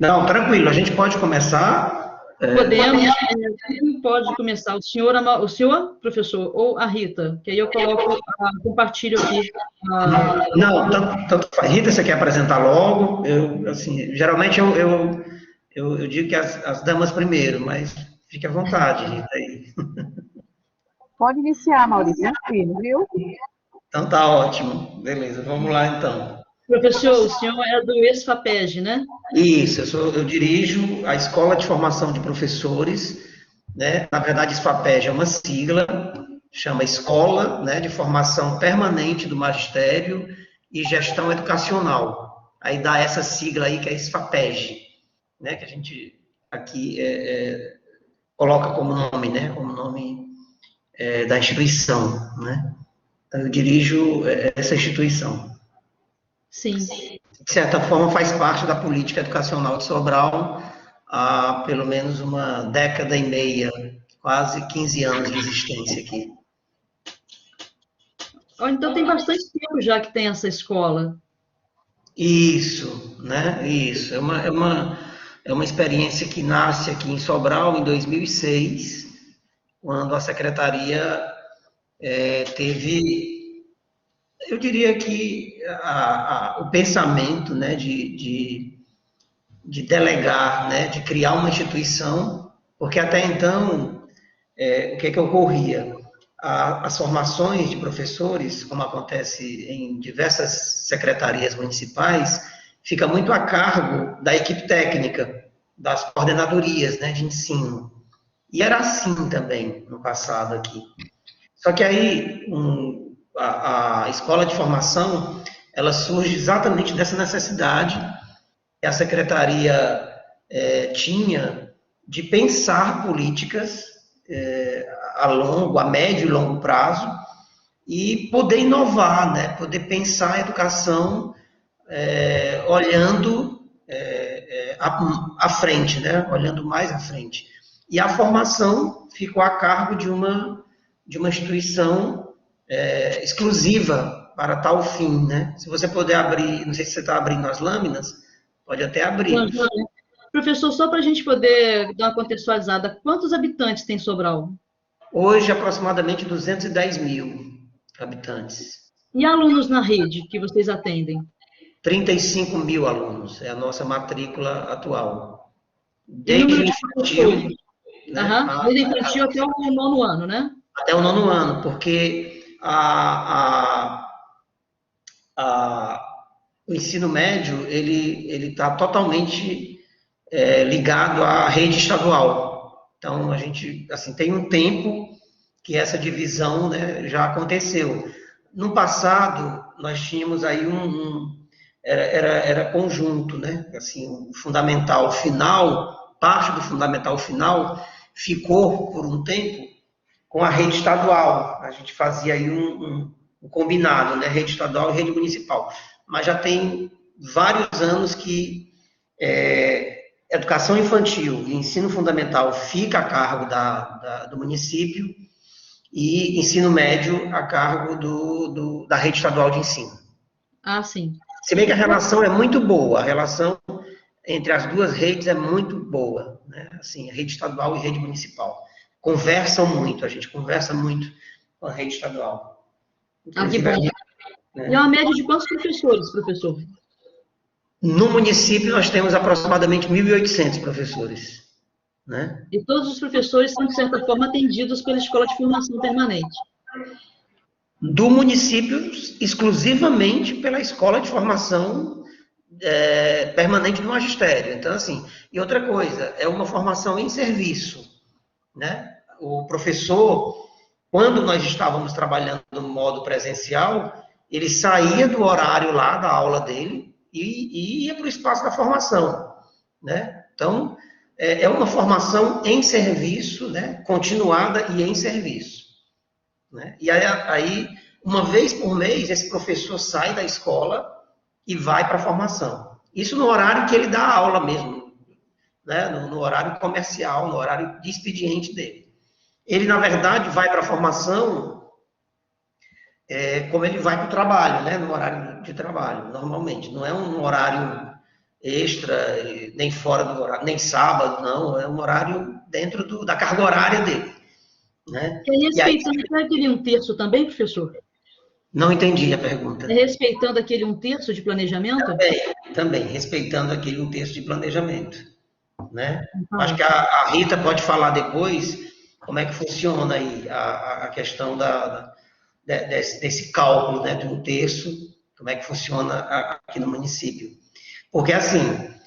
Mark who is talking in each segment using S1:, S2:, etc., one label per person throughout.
S1: Não, tranquilo, a gente pode começar.
S2: Podemos, quem pode começar? O senhor, professor, ou a Rita? Que aí eu coloco, compartilho aqui.
S1: Não, tanto faz. Rita, você quer apresentar logo? Eu, assim, geralmente eu digo que as damas primeiro, mas fique à vontade, Rita. Aí.
S3: Pode iniciar, Maurício, tranquilo, viu?
S1: Então tá ótimo. Beleza, vamos lá então.
S2: Professor, o senhor é do ex-FAPEG, né?
S1: Isso, eu dirijo a Escola de Formação de Professores, né? Na verdade, SFAPEG é uma sigla, chama Escola, né, de Formação Permanente do Magistério e Gestão Educacional. Aí dá essa sigla aí que é SFAPEG, né, que a gente aqui coloca como nome, né, como nome da instituição, né. Então, eu dirijo essa instituição.
S2: Sim.
S1: De certa forma, faz parte da política educacional de Sobral há pelo menos uma década e meia, quase 15 anos de existência aqui.
S2: Então tem bastante tempo já que tem essa escola.
S1: Isso, né? Isso. É uma experiência que nasce aqui em Sobral em 2006, quando a secretaria teve, eu diria que o pensamento, né, de delegar, né, de criar uma instituição, porque até então, o que ocorria? As formações de professores, como acontece em diversas secretarias municipais, fica muito a cargo da equipe técnica, das coordenadorias, né, de ensino. E era assim também no passado aqui. Só que aí a escola de formação, ela surge exatamente dessa necessidade que a secretaria tinha de pensar políticas a médio e longo prazo e poder inovar, né? Poder pensar a educação olhando à frente, né? Olhando mais à frente. E a formação ficou a cargo de uma instituição exclusiva para tal fim, né? Se você puder abrir, não sei se você está abrindo as lâminas, pode até abrir.
S2: Professor, só para a gente poder dar uma contextualizada, quantos habitantes tem Sobral?
S1: Hoje, aproximadamente 210 mil habitantes.
S2: E alunos na rede que vocês atendem?
S1: 35 mil alunos, é a nossa matrícula atual.
S2: Desde o infantil,
S1: né,
S2: desde infantil até o nono ano, né?
S1: Até o nono ano, porque o ensino médio ele está totalmente ligado à rede estadual. Então, a gente assim, tem um tempo que essa divisão, né, já aconteceu. No passado, nós tínhamos aí era conjunto, né? Assim, o fundamental final, parte do fundamental final, ficou por um tempo com a rede estadual. A gente fazia aí um combinado, né? Rede estadual e rede municipal. Mas já tem vários anos que educação infantil e ensino fundamental fica a cargo do município e ensino médio a cargo da rede estadual de ensino.
S2: Ah, sim.
S1: Se bem que a relação é muito boa, a relação entre as duas redes é muito boa, né? Assim, a rede estadual e a rede municipal. Conversam muito, a gente conversa muito com a rede estadual.
S2: Que bom. E é uma média de quantos professores, professor?
S1: No município, nós temos aproximadamente 1.800 professores. Né?
S2: E todos os professores são, de certa forma, atendidos pela Escola de Formação Permanente?
S1: Do município, exclusivamente pela Escola de Formação Permanente do Magistério. Então, assim, e outra coisa, é uma formação em serviço. Né? O professor, quando nós estávamos trabalhando no modo presencial, ele saía do horário lá da aula dele e ia para o espaço da formação. Né? Então, é uma formação em serviço, né? Continuada e em serviço. Né? E aí, uma vez por mês, esse professor sai da escola e vai para a formação. Isso no horário que ele dá aula mesmo, né? No horário comercial, no horário de expediente dele. Ele, na verdade, vai para a formação como ele vai para o trabalho, né? No horário de trabalho, normalmente. Não é um horário extra, nem fora do horário, nem sábado, não, é um horário dentro da carga horária dele. Né?
S2: E respeitando aquele 1/3 também, professor?
S1: Não entendi a pergunta.
S2: Respeitando aquele 1/3 de planejamento?
S1: Também, respeitando aquele 1/3 de planejamento. Né? Acho que
S2: Ótimo.
S1: a Rita pode falar depois como é que funciona aí a questão desse cálculo, né, de 1/3, como é que funciona aqui no município. Porque, assim,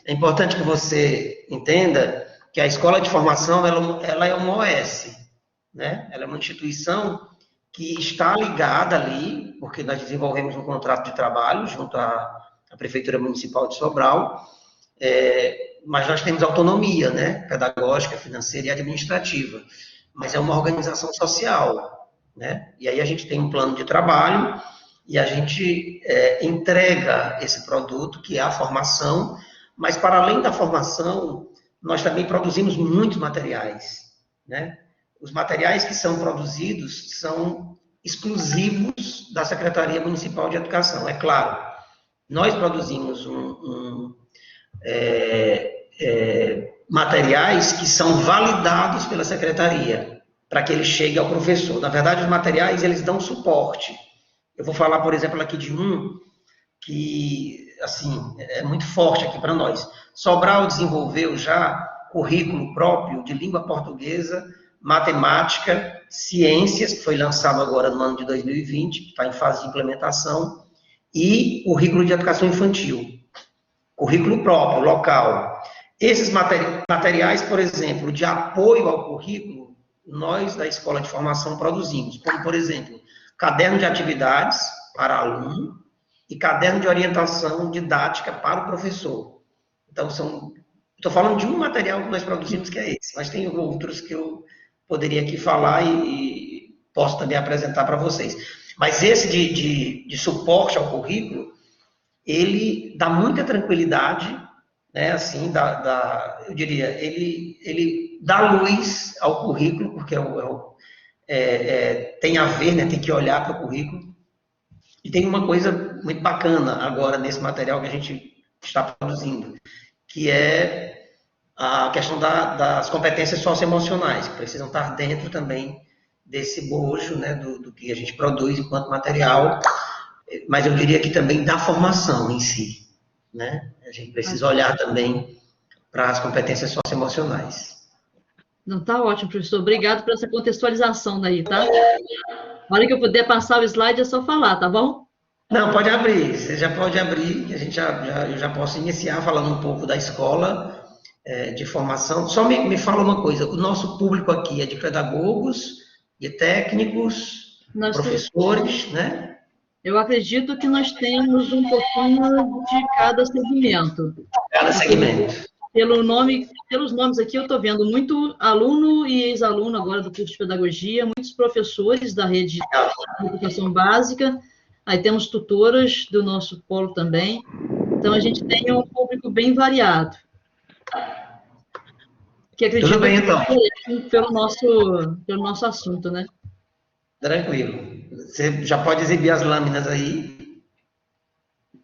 S1: é importante que você entenda que a escola de formação, ela é uma OS, né? Ela é uma instituição que está ligada ali, porque nós desenvolvemos um contrato de trabalho junto à Prefeitura Municipal de Sobral, mas nós temos autonomia, né? Pedagógica, financeira e administrativa. Mas é uma organização social, né? E aí a gente tem um plano de trabalho e a gente entrega esse produto, que é a formação, mas para além da formação, nós também produzimos muitos materiais, né? Os materiais que são produzidos são exclusivos da Secretaria Municipal de Educação, é claro. Nós produzimos materiais que são validados pela Secretaria, para que ele chegue ao professor. Na verdade, os materiais, eles dão suporte. Eu vou falar, por exemplo, aqui de um que, assim, é muito forte aqui para nós. Sobral desenvolveu já currículo próprio de língua portuguesa, matemática, ciências, que foi lançado agora no ano de 2020, que está em fase de implementação, e currículo de educação infantil. Currículo próprio, local. Esses materiais, por exemplo, de apoio ao currículo, nós da Escola de Formação produzimos, como, por exemplo, caderno de atividades para aluno e caderno de orientação didática para o professor. Então, estou falando de um material que nós produzimos, que é esse, mas tem outros que eu poderia aqui falar e posso também apresentar para vocês. Mas esse de suporte ao currículo, ele dá muita tranquilidade, né, assim, eu diria, ele dá luz ao currículo, porque tem a ver, né, tem que olhar para o currículo. E tem uma coisa muito bacana agora nesse material que a gente está produzindo, que é a questão das competências socioemocionais, que precisam estar dentro também desse bojo, né, do que a gente produz enquanto material, mas eu diria que também da formação em si, né? A gente precisa olhar também para as competências socioemocionais.
S2: Não, tá ótimo, professor. Obrigado por essa contextualização daí, tá? Na hora que eu puder passar o slide, é só falar, tá bom?
S1: Não, pode abrir. Você já pode abrir, que eu já posso iniciar falando um pouco da escola de formação. Só me fala uma coisa, o nosso público aqui é de pedagogos, de técnicos, professores, né?
S2: Eu acredito que nós temos um pouquinho de cada segmento.
S1: Cada segmento.
S2: Pelos nomes aqui, eu estou vendo muito aluno e ex-aluno agora do curso de pedagogia, muitos professores da rede de educação básica, aí temos tutoras do nosso polo também. Então, a gente tem um público bem variado. Que acredito
S1: Tudo bem, então.
S2: Pelo nosso assunto, né?
S1: Tranquilo. Você já pode exibir as lâminas aí.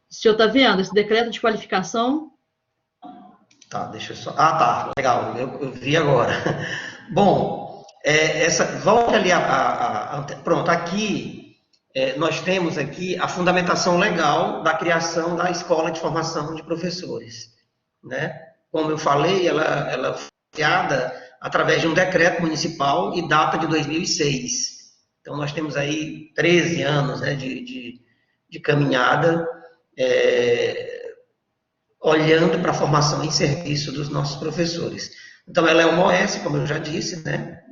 S2: O senhor está vendo esse decreto de qualificação?
S1: Tá, deixa eu só... Ah, tá, legal, eu vi agora. Bom, volte ali pronto, aqui nós temos aqui a fundamentação legal da criação da Escola de Formação de Professores, né? Como eu falei, ela foi criada através de um decreto municipal e data de 2006. Então, nós temos aí 13 anos, né, de caminhada, olhando para a formação em serviço dos nossos professores. Então, ela é uma OS, como eu já disse, né?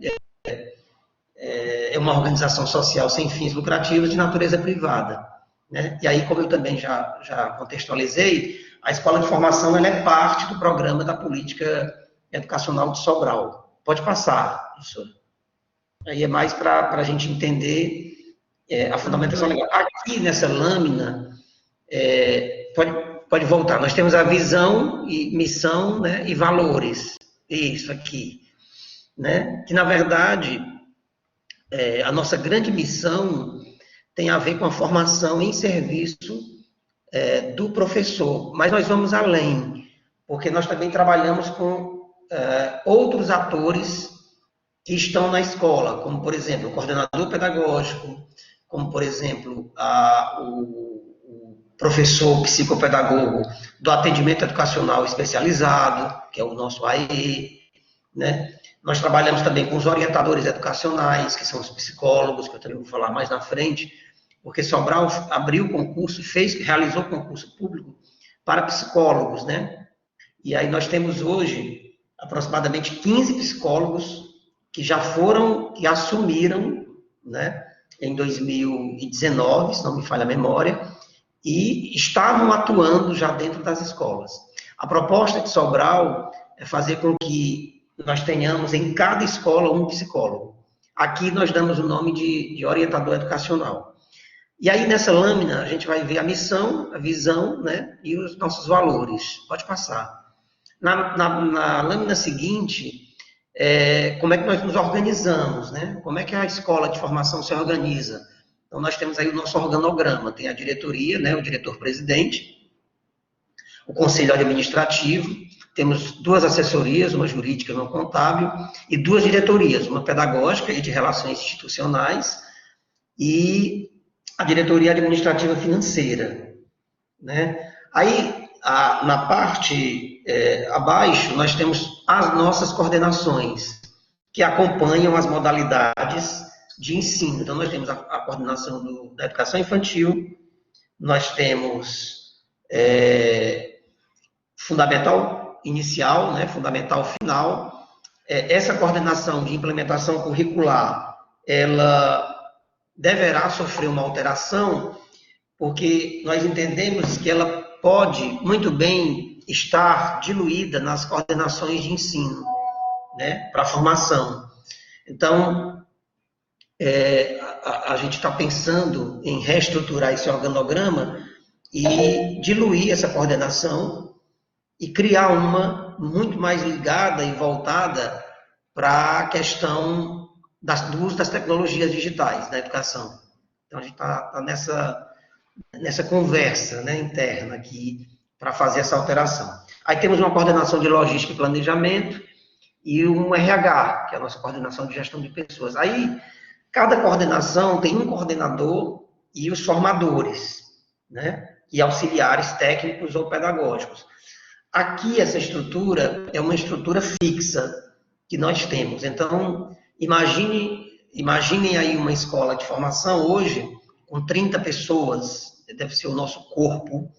S1: É uma organização social sem fins lucrativos de natureza privada, né? E aí, como eu também já contextualizei, a Escola de Formação ela é parte do programa da Política Educacional de Sobral. Pode passar, professor. Aí é mais para a gente entender a fundamentação legal. Aqui nessa lâmina, pode voltar, nós temos a visão e missão, né, e valores. Isso aqui. Né? Que, na verdade, a nossa grande missão tem a ver com a formação em serviço do professor. Mas nós vamos além. porque nós também trabalhamos com outros atores que estão na escola, como, por exemplo, o coordenador pedagógico, como, por exemplo, o professor psicopedagogo do atendimento educacional especializado, que é o nosso AE, né? Nós trabalhamos também com os orientadores educacionais, que são os psicólogos, que eu também vou falar mais na frente, porque Sobral abriu o concurso, realizou o concurso público para psicólogos, né? E aí nós temos hoje aproximadamente 15 psicólogos que já foram, que assumiram, né, em 2019, se não me falha a memória, e estavam atuando já dentro das escolas. A proposta de Sobral é fazer com que nós tenhamos em cada escola um psicólogo. Aqui nós damos o nome de orientador educacional. E aí nessa lâmina a gente vai ver a missão, a visão, né, e os nossos valores. Pode passar. Na lâmina seguinte, como é que nós nos organizamos, né? Como é que a escola de formação se organiza? Então, nós temos aí o nosso organograma, tem a diretoria, né, o diretor-presidente, o conselho administrativo, temos 2 assessorias, uma jurídica e uma contábil, e 2 diretorias, uma pedagógica e de relações institucionais, e a diretoria administrativa financeira, né? Aí, na parte abaixo, nós temos as nossas coordenações, que acompanham as modalidades de ensino. Então, nós temos a coordenação da educação infantil, nós temos fundamental inicial, né, fundamental final. Essa coordenação de implementação curricular, ela deverá sofrer uma alteração, porque nós entendemos que ela pode muito bem estar diluída nas coordenações de ensino, né, para a formação. Então, a gente está pensando em reestruturar esse organograma e diluir essa coordenação e criar uma muito mais ligada e voltada para a questão do uso das tecnologias digitais na educação. Então, a gente está nessa conversa, né, interna aqui para fazer essa alteração. Aí temos uma coordenação de logística e planejamento e um RH, que é a nossa coordenação de gestão de pessoas. Aí, cada coordenação tem um coordenador e os formadores, né, e auxiliares técnicos ou pedagógicos. Aqui, essa estrutura é uma estrutura fixa que nós temos. Então, imaginem aí uma escola de formação hoje, com 30 pessoas, deve ser o nosso corpo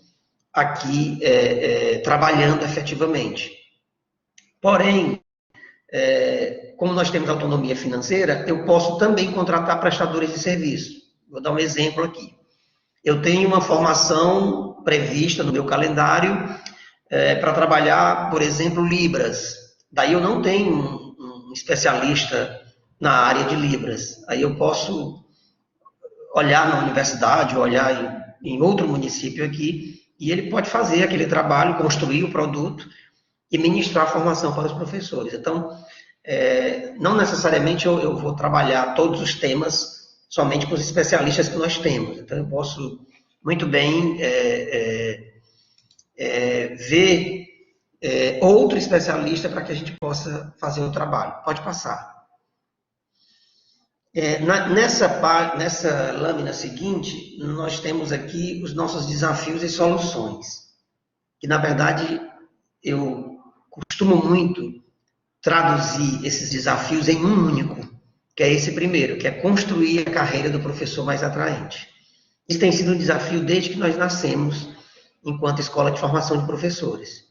S1: aqui trabalhando efetivamente. Porém, como nós temos autonomia financeira, eu posso também contratar prestadores de serviço. Vou dar um exemplo aqui. Eu tenho uma formação prevista no meu calendário para trabalhar, por exemplo, Libras. Daí eu não tenho um especialista na área de Libras. Aí eu posso olhar na universidade, olhar em outro município aqui, e ele pode fazer aquele trabalho, construir o produto e ministrar a formação para os professores. Então, não necessariamente eu vou trabalhar todos os temas somente com os especialistas que nós temos. Então, eu posso muito bem ver outro especialista para que a gente possa fazer o trabalho. Pode passar. Nessa lâmina seguinte, nós temos aqui os nossos desafios e soluções, que, na verdade, eu costumo muito traduzir esses desafios em um único, que é esse primeiro, que é construir a carreira do professor mais atraente. Isso tem sido um desafio desde que nós nascemos, enquanto escola de formação de professores.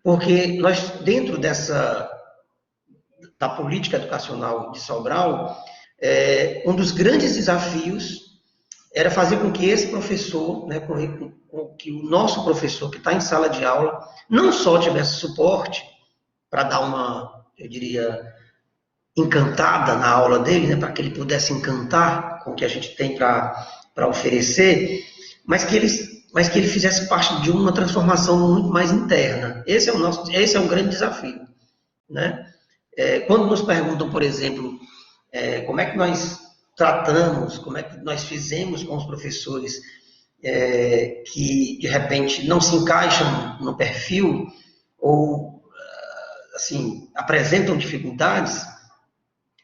S1: Porque nós, dentro da política educacional de Sobral, um dos grandes desafios era fazer com que esse professor, né, com que o nosso professor que está em sala de aula, não só tivesse suporte para dar uma, eu diria, encantada na aula dele, né, para que ele pudesse encantar com o que a gente tem para oferecer, mas que ele fizesse parte de uma transformação muito mais interna. Esse é um grande desafio, né? Quando nos perguntam, por exemplo, como é que nós tratamos, como é que nós fizemos com os professores que, de repente, não se encaixam no perfil, ou, assim, apresentam dificuldades,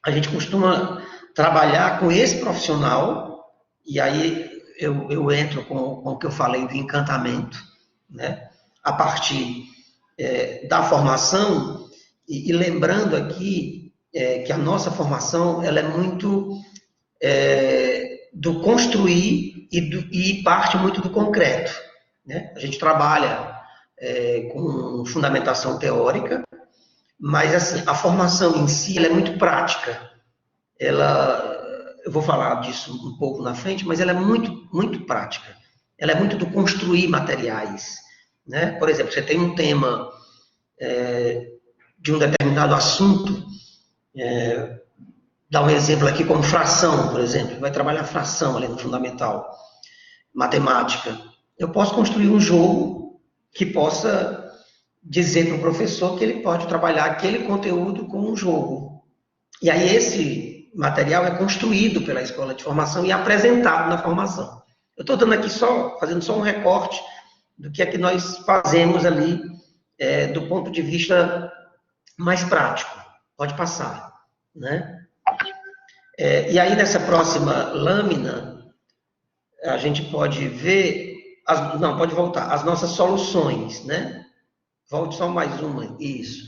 S1: a gente costuma trabalhar com esse profissional, e aí eu entro com o que eu falei do encantamento, né? A partir da formação, e lembrando aqui que a nossa formação ela é muito do construir e parte muito do concreto, né? A gente trabalha com fundamentação teórica, mas assim, a formação em si ela é muito prática. Eu vou falar disso um pouco na frente, mas ela é muito, muito prática. Ela é muito do construir materiais, né? Por exemplo, você tem um tema de um determinado assunto, dá um exemplo aqui como fração, por exemplo, vai trabalhar fração ali no fundamental, matemática. Eu posso construir um jogo que possa dizer para o professor que ele pode trabalhar aquele conteúdo com um jogo. E aí esse material é construído pela escola de formação e apresentado na formação. Eu estou dando aqui fazendo só um recorte do que é que nós fazemos ali do ponto de vista mais prático. Pode passar, né? E aí nessa próxima lâmina a gente pode ver, pode voltar, as nossas soluções, né? Volte só mais uma, isso.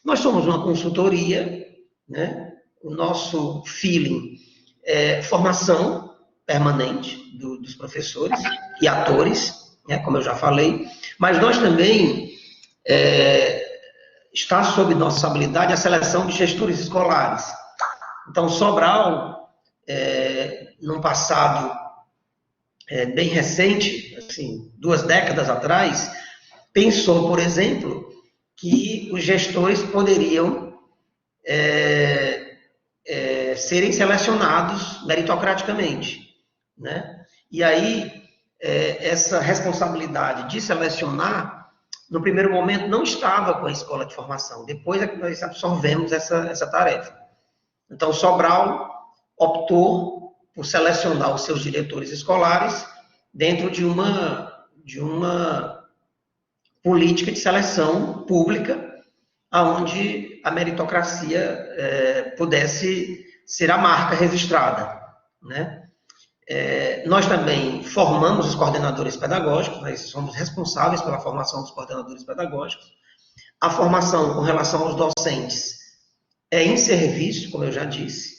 S1: Nós somos uma consultoria, né? O nosso feeling é formação permanente dos professores e atores, né? Como eu já falei, mas nós também está sob nossa habilidade a seleção de gestores escolares. Então, Sobral, num passado bem recente, assim, 2 décadas atrás, pensou, por exemplo, que os gestores poderiam serem selecionados meritocraticamente, né? E aí, essa responsabilidade de selecionar, no primeiro momento, não estava com a escola de formação. Depois é que nós absorvemos essa tarefa. Então, Sobral optou por selecionar os seus diretores escolares dentro de uma política de seleção pública, onde a meritocracia pudesse ser a marca registrada, né? Nós também formamos os coordenadores pedagógicos, nós somos responsáveis pela formação dos coordenadores pedagógicos. A formação com relação aos docentes é em serviço, como eu já disse,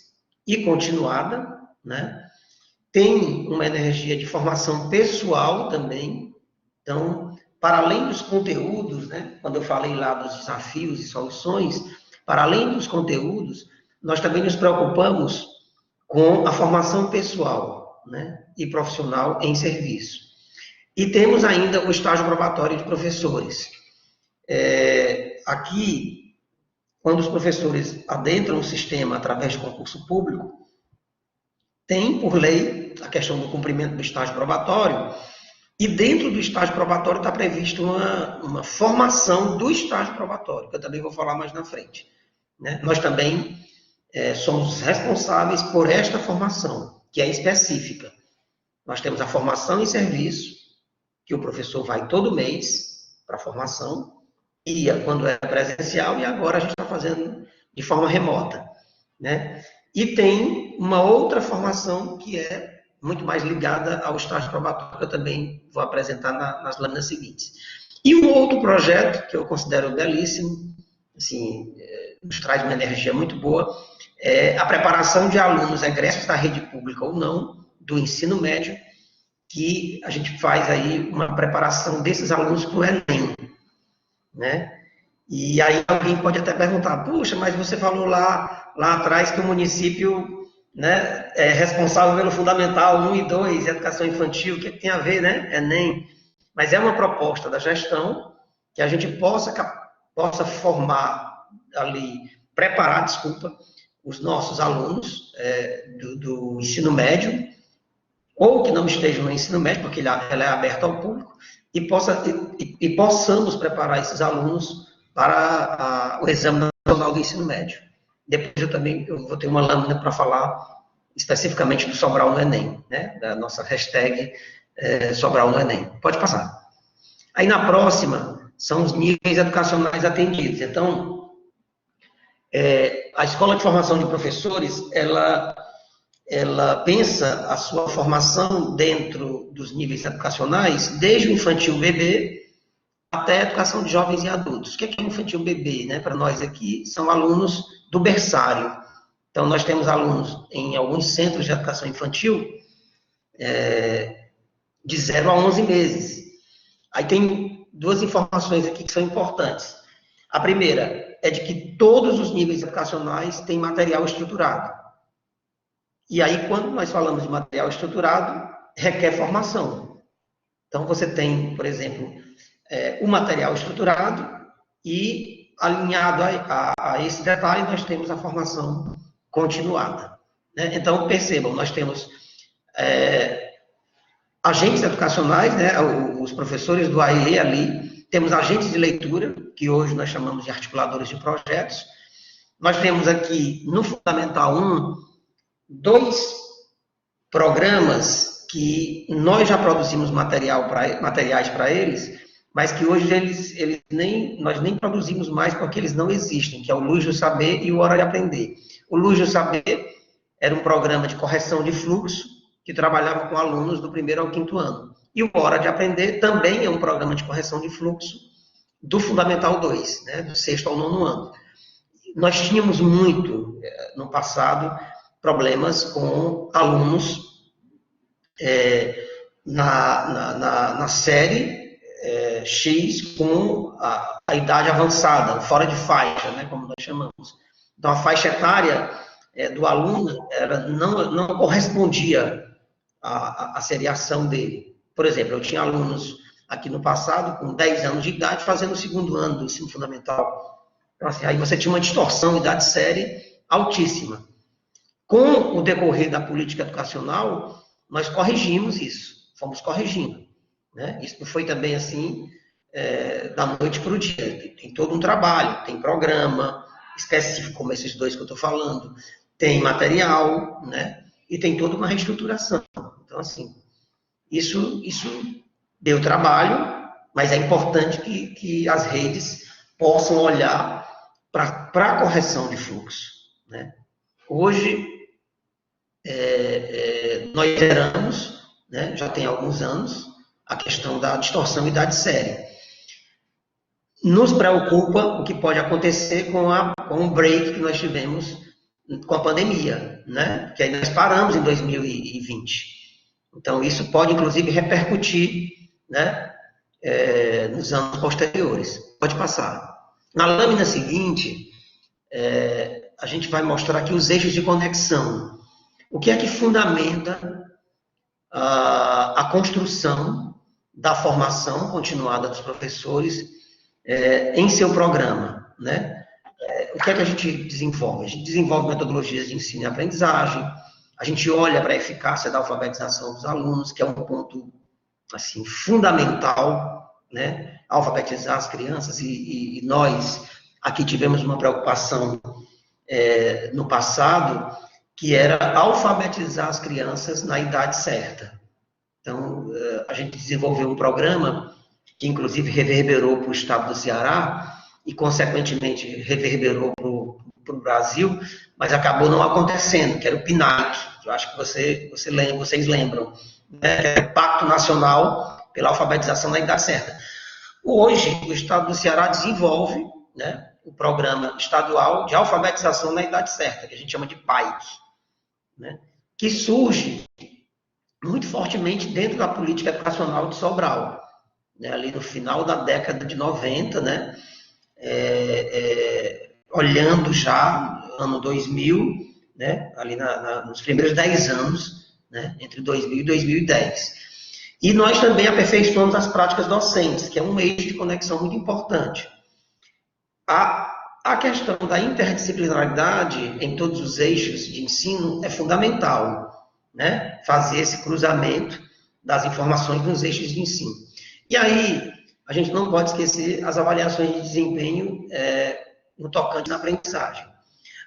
S1: e continuada, né? Tem uma energia de formação pessoal também. Então, para além dos conteúdos, né? Quando eu falei lá dos desafios e soluções, para além dos conteúdos, nós também nos preocupamos com a formação pessoal, né? E profissional em serviço. E temos ainda o estágio probatório de professores. Aqui, quando os professores adentram o sistema através de concurso público, tem, por lei, a questão do cumprimento do estágio probatório, e dentro do estágio probatório está previsto uma formação do estágio probatório, que eu também vou falar mais na frente, né? Nós também somos responsáveis por esta formação, que é específica. Nós temos a formação em serviço, que o professor vai todo mês para a formação, ia quando é presencial, e agora a gente está fazendo de forma remota, né? E tem uma outra formação que é muito mais ligada ao estágio probatório, que eu também vou apresentar nas lâminas seguintes. E um outro projeto, que eu considero belíssimo, assim, nos traz uma energia muito boa, é a preparação de alunos egressos da rede pública ou não, do ensino médio, que a gente faz aí uma preparação desses alunos para o Enem, né? E aí alguém pode até perguntar, puxa, mas você falou lá atrás que o município, né, é responsável pelo Fundamental 1 e 2, educação infantil, o que tem a ver, né? Enem. Mas é uma proposta da gestão que a gente possa formar ali, preparar, os nossos alunos do ensino médio, ou que não estejam no ensino médio, porque ela é aberta ao público, e possamos preparar esses alunos para o Exame Nacional do Ensino Médio. Depois eu vou ter uma lâmina para falar especificamente do Sobral no Enem, né? Da nossa hashtag Sobral no Enem. Pode passar. Aí na próxima, são os níveis educacionais atendidos. Então, a Escola de Formação de Professores, ela pensa a sua formação dentro dos níveis educacionais, desde o infantil bebê até a educação de jovens e adultos. O que é o infantil bebê, né? Para nós aqui, são alunos do berçário. Então, nós temos alunos em alguns centros de educação infantil de 0 a 11 meses. Aí tem duas informações aqui que são importantes. A primeira é de que todos os níveis educacionais têm material estruturado. E aí, quando nós falamos de material estruturado, requer formação. Então, você tem, por exemplo, o material estruturado e, alinhado a esse detalhe, nós temos a formação continuada. Né? Então, percebam, nós temos agentes educacionais, né? Os professores do AE ali, temos agentes de leitura, que hoje nós chamamos de articuladores de projetos. Nós temos aqui, no Fundamental 1, 2 programas que nós já produzimos materiais para eles, mas que hoje nós nem produzimos mais porque eles não existem, que é o Luz do Saber e o Hora de Aprender. O Luz do Saber era um programa de correção de fluxo que trabalhava com alunos do 1º ao 5º ano. E o Hora de Aprender também é um programa de correção de fluxo do Fundamental 2, né, do 6º ao 9º ano. Nós tínhamos muito, no passado, problemas com alunos na série X com a idade avançada, fora de faixa, né, como nós chamamos. Então, a faixa etária do aluno não correspondia à seriação dele. Por exemplo, eu tinha alunos aqui no passado com 10 anos de idade fazendo o 2º ano do ensino fundamental. Então, assim, aí você tinha uma distorção de idade série altíssima. Com o decorrer da política educacional, nós corrigimos isso, fomos corrigindo. Né? Isso não foi também assim, da noite para o dia. Tem todo um trabalho, tem programa específico, como esses 2 que eu estou falando, tem material, né? E tem toda uma reestruturação. Então, assim, isso deu trabalho, mas é importante que as redes possam olhar para a correção de fluxo. Né? Hoje, nós geramos, né, já tem alguns anos, a questão da distorção de idade série. Nos preocupa o que pode acontecer com o break que nós tivemos com a pandemia, né? Que aí nós paramos em 2020. Então, isso pode, inclusive, repercutir, né, nos anos posteriores. Pode passar. Na lâmina seguinte, a gente vai mostrar aqui os eixos de conexão. O que é que fundamenta a construção da formação continuada dos professores em seu programa, né? O que é que a gente desenvolve? A gente desenvolve metodologias de ensino e aprendizagem, a gente olha para a eficácia da alfabetização dos alunos, que é um ponto assim, fundamental, né? Alfabetizar as crianças, e nós aqui tivemos uma preocupação no passado, que era alfabetizar as crianças na idade certa. Então, a gente desenvolveu um programa que, inclusive, reverberou para o estado do Ceará e, consequentemente, reverberou para o Brasil, mas acabou não acontecendo, que era o PNAE, que eu acho que vocês lembram, né? Que é o Pacto Nacional pela Alfabetização na Idade Certa. Hoje, o estado do Ceará desenvolve, né, o programa estadual de alfabetização na idade certa, que a gente chama de PAIC, né, que surge muito fortemente dentro da política educacional de Sobral, né, ali no final da década de 90, né, olhando já ano 2000, né, ali nos primeiros 10 anos, né, entre 2000 e 2010. E nós também aperfeiçoamos as práticas docentes, que é um eixo de conexão muito importante. A questão da interdisciplinaridade em todos os eixos de ensino é fundamental, né? Fazer esse cruzamento das informações nos eixos de ensino. E aí, a gente não pode esquecer as avaliações de desempenho no tocante na aprendizagem.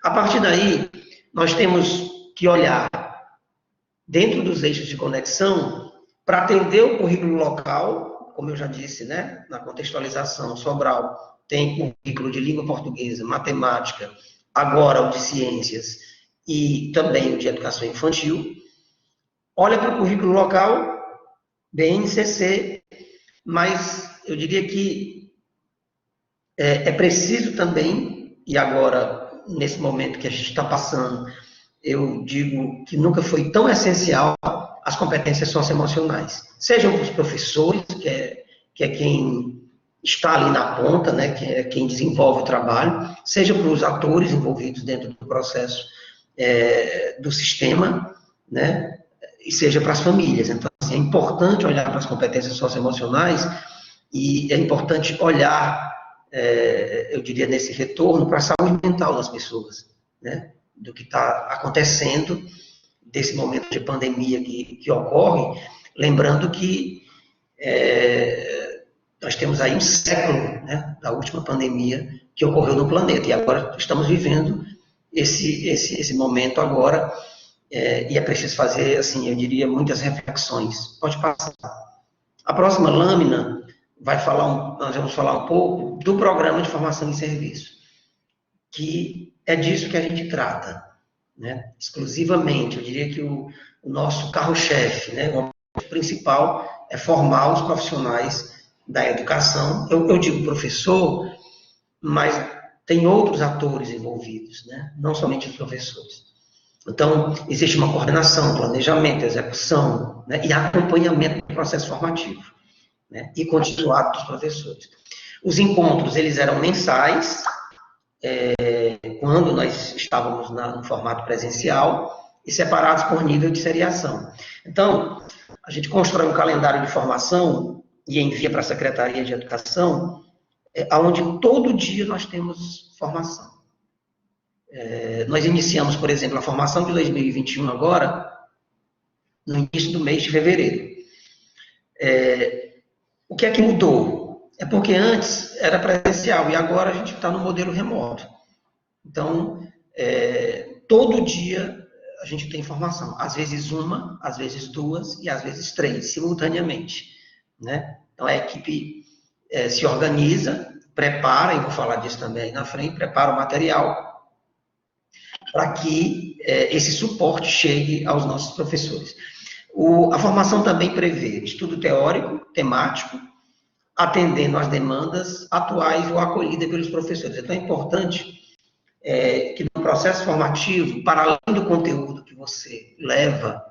S1: A partir daí, nós temos que olhar dentro dos eixos de conexão para atender o currículo local, como eu já disse, né, na contextualização, Sobral tem currículo de língua portuguesa, matemática, agora o de ciências e também o de educação infantil. Olha para o currículo local, BNCC, mas eu diria que é preciso também, e agora, nesse momento que a gente está passando, eu digo que nunca foi tão essencial as competências socioemocionais. Sejam para os professores, que é quem está ali na ponta, né, que é quem desenvolve o trabalho, seja para os atores envolvidos dentro do processo do sistema, né, e seja para as famílias. Então, assim, é importante olhar para as competências socioemocionais e é importante olhar, eu diria, nesse retorno para a saúde mental das pessoas, né, do que está acontecendo, desse momento de pandemia que ocorre, lembrando que nós temos aí um século, né, da última pandemia que ocorreu no planeta, e agora estamos vivendo esse momento agora, e é preciso fazer, assim, eu diria, muitas reflexões. Pode passar. A próxima lâmina nós vamos falar um pouco do programa de formação em serviço, que é disso que a gente trata, né, exclusivamente. Eu diria que o nosso carro-chefe, né, o objetivo principal é formar os profissionais da educação. Eu digo professor, mas tem outros atores envolvidos, né, não somente os professores. Então, existe uma coordenação, planejamento, execução, né, e acompanhamento do processo formativo, né, e continuado dos professores. Os encontros, eles eram mensais, quando nós estávamos no formato presencial, e separados por nível de seriação. Então, a gente constrói um calendário de formação e envia para a Secretaria de Educação, onde todo dia nós temos formação. Nós iniciamos, por exemplo, a formação de 2021 agora, no início do mês de fevereiro. O que é que mudou? É porque antes era presencial e agora a gente está no modelo remoto. Então, todo dia a gente tem formação. Às vezes uma, às vezes duas e às vezes três, simultaneamente, né? Então, a equipe se organiza, prepara, e vou falar disso também aí na frente, prepara o material para que esse suporte chegue aos nossos professores. A formação também prevê estudo teórico, temático, atendendo às demandas atuais ou acolhidas pelos professores. Então, é importante que no processo formativo, para além do conteúdo que você leva,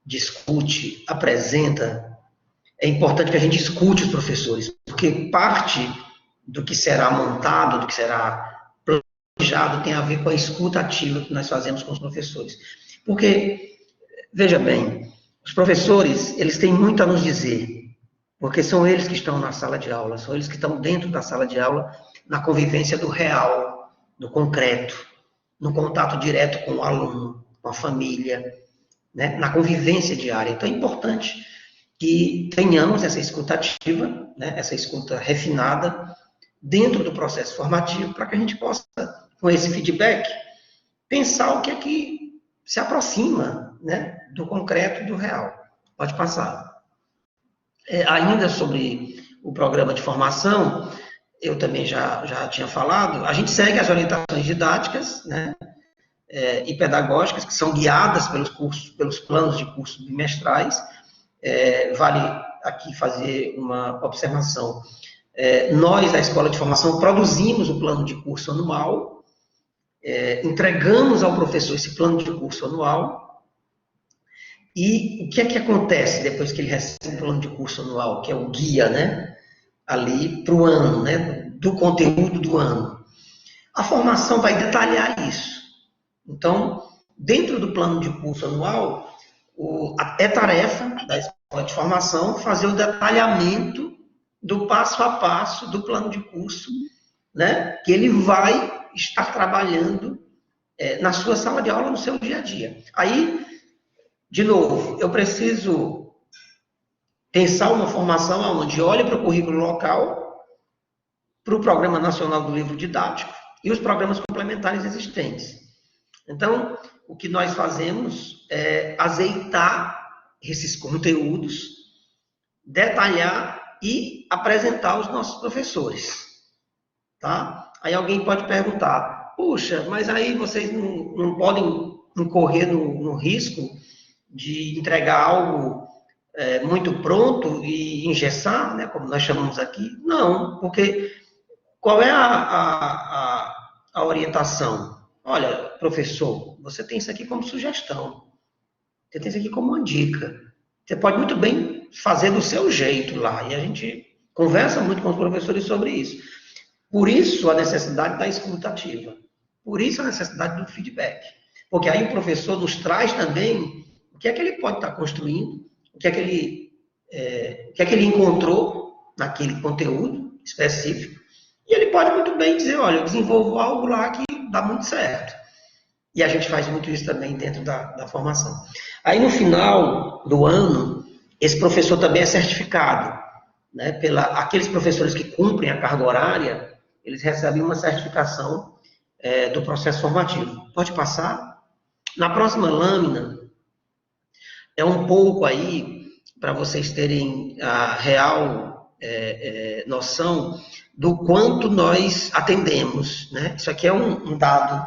S1: discute, apresenta, é importante que a gente escute os professores, porque parte do que será montado, do que será planejado, tem a ver com a escuta ativa que nós fazemos com os professores. Porque, veja bem, os professores, eles têm muito a nos dizer, porque são eles que estão na sala de aula, são eles que estão dentro da sala de aula, na convivência do real, do concreto, no contato direto com o aluno, com a família, né, na convivência diária. Então, é importante que tenhamos essa escuta ativa, né, essa escuta refinada, dentro do processo formativo, para que a gente possa, com esse feedback, pensar o que é que se aproxima, né, do concreto e do real. Pode passar. Ainda sobre o programa de formação, eu também já tinha falado, a gente segue as orientações didáticas, né, e pedagógicas, que são guiadas pelos planos de curso bimestrais. Vale aqui fazer uma observação. Nós, da Escola de Formação, produzimos o plano de curso anual, entregamos ao professor esse plano de curso anual, e o que é que acontece depois que ele recebe o plano de curso anual, que é o guia, né, ali para o ano, né, do conteúdo do ano? A formação vai detalhar isso. Então, dentro do plano de curso anual, é tarefa da Escola de Formação fazer o detalhamento do passo a passo do plano de curso, né, que ele vai estar trabalhando na sua sala de aula, no seu dia a dia. Aí, de novo, eu preciso pensar uma formação onde olhe para o currículo local, para o Programa Nacional do Livro Didático e os programas complementares existentes. Então, o que nós fazemos é azeitar esses conteúdos, detalhar e apresentar os nossos professores, tá? Aí alguém pode perguntar, puxa, mas aí vocês não podem incorrer no risco de entregar algo muito pronto e engessar, né, como nós chamamos aqui? Não, porque qual é a orientação? Olha, professor, você tem isso aqui como sugestão, você tem isso aqui como uma dica. Você pode muito bem fazer do seu jeito lá, e a gente conversa muito com os professores sobre isso. Por isso a necessidade da escuta ativa, por isso a necessidade do feedback, porque aí o professor nos traz também o que é que ele pode estar construindo, o que é que ele encontrou naquele conteúdo específico, e ele pode muito bem dizer, olha, eu desenvolvo algo lá que dá muito certo. E a gente faz muito isso também dentro da formação. Aí no final do ano, esse professor também é certificado, né, aqueles professores que cumprem a carga horária, eles recebem uma certificação do processo formativo. Pode passar? Na próxima lâmina, é um pouco aí, para vocês terem a real noção do quanto nós atendemos, né? Isso aqui é um dado,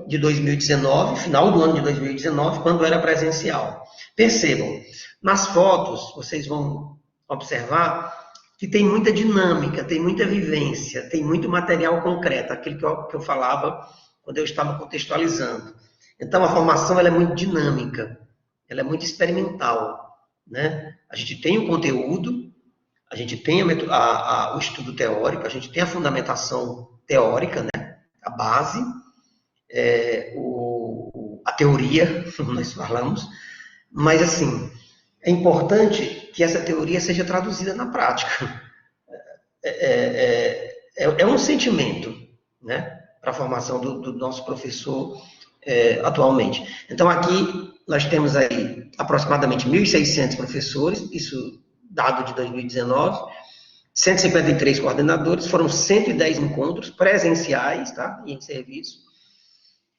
S1: de 2019, final do ano de 2019, quando era presencial. Percebam, nas fotos, vocês vão observar que tem muita dinâmica, tem muita vivência, tem muito material concreto, aquele que eu falava quando eu estava contextualizando. Então, a formação ela é muito dinâmica, ela é muito experimental, né? A gente tem o conteúdo, a gente tem o estudo teórico, a gente tem a fundamentação teórica, né? A base, a teoria, como nós falamos, mas, assim, é importante que essa teoria seja traduzida na prática. É um sentimento, né, para a formação do nosso professor atualmente. Então, aqui nós temos aí aproximadamente 1.600 professores, isso dado de 2019, 153 coordenadores, foram 110 encontros presenciais, tá, e em serviço,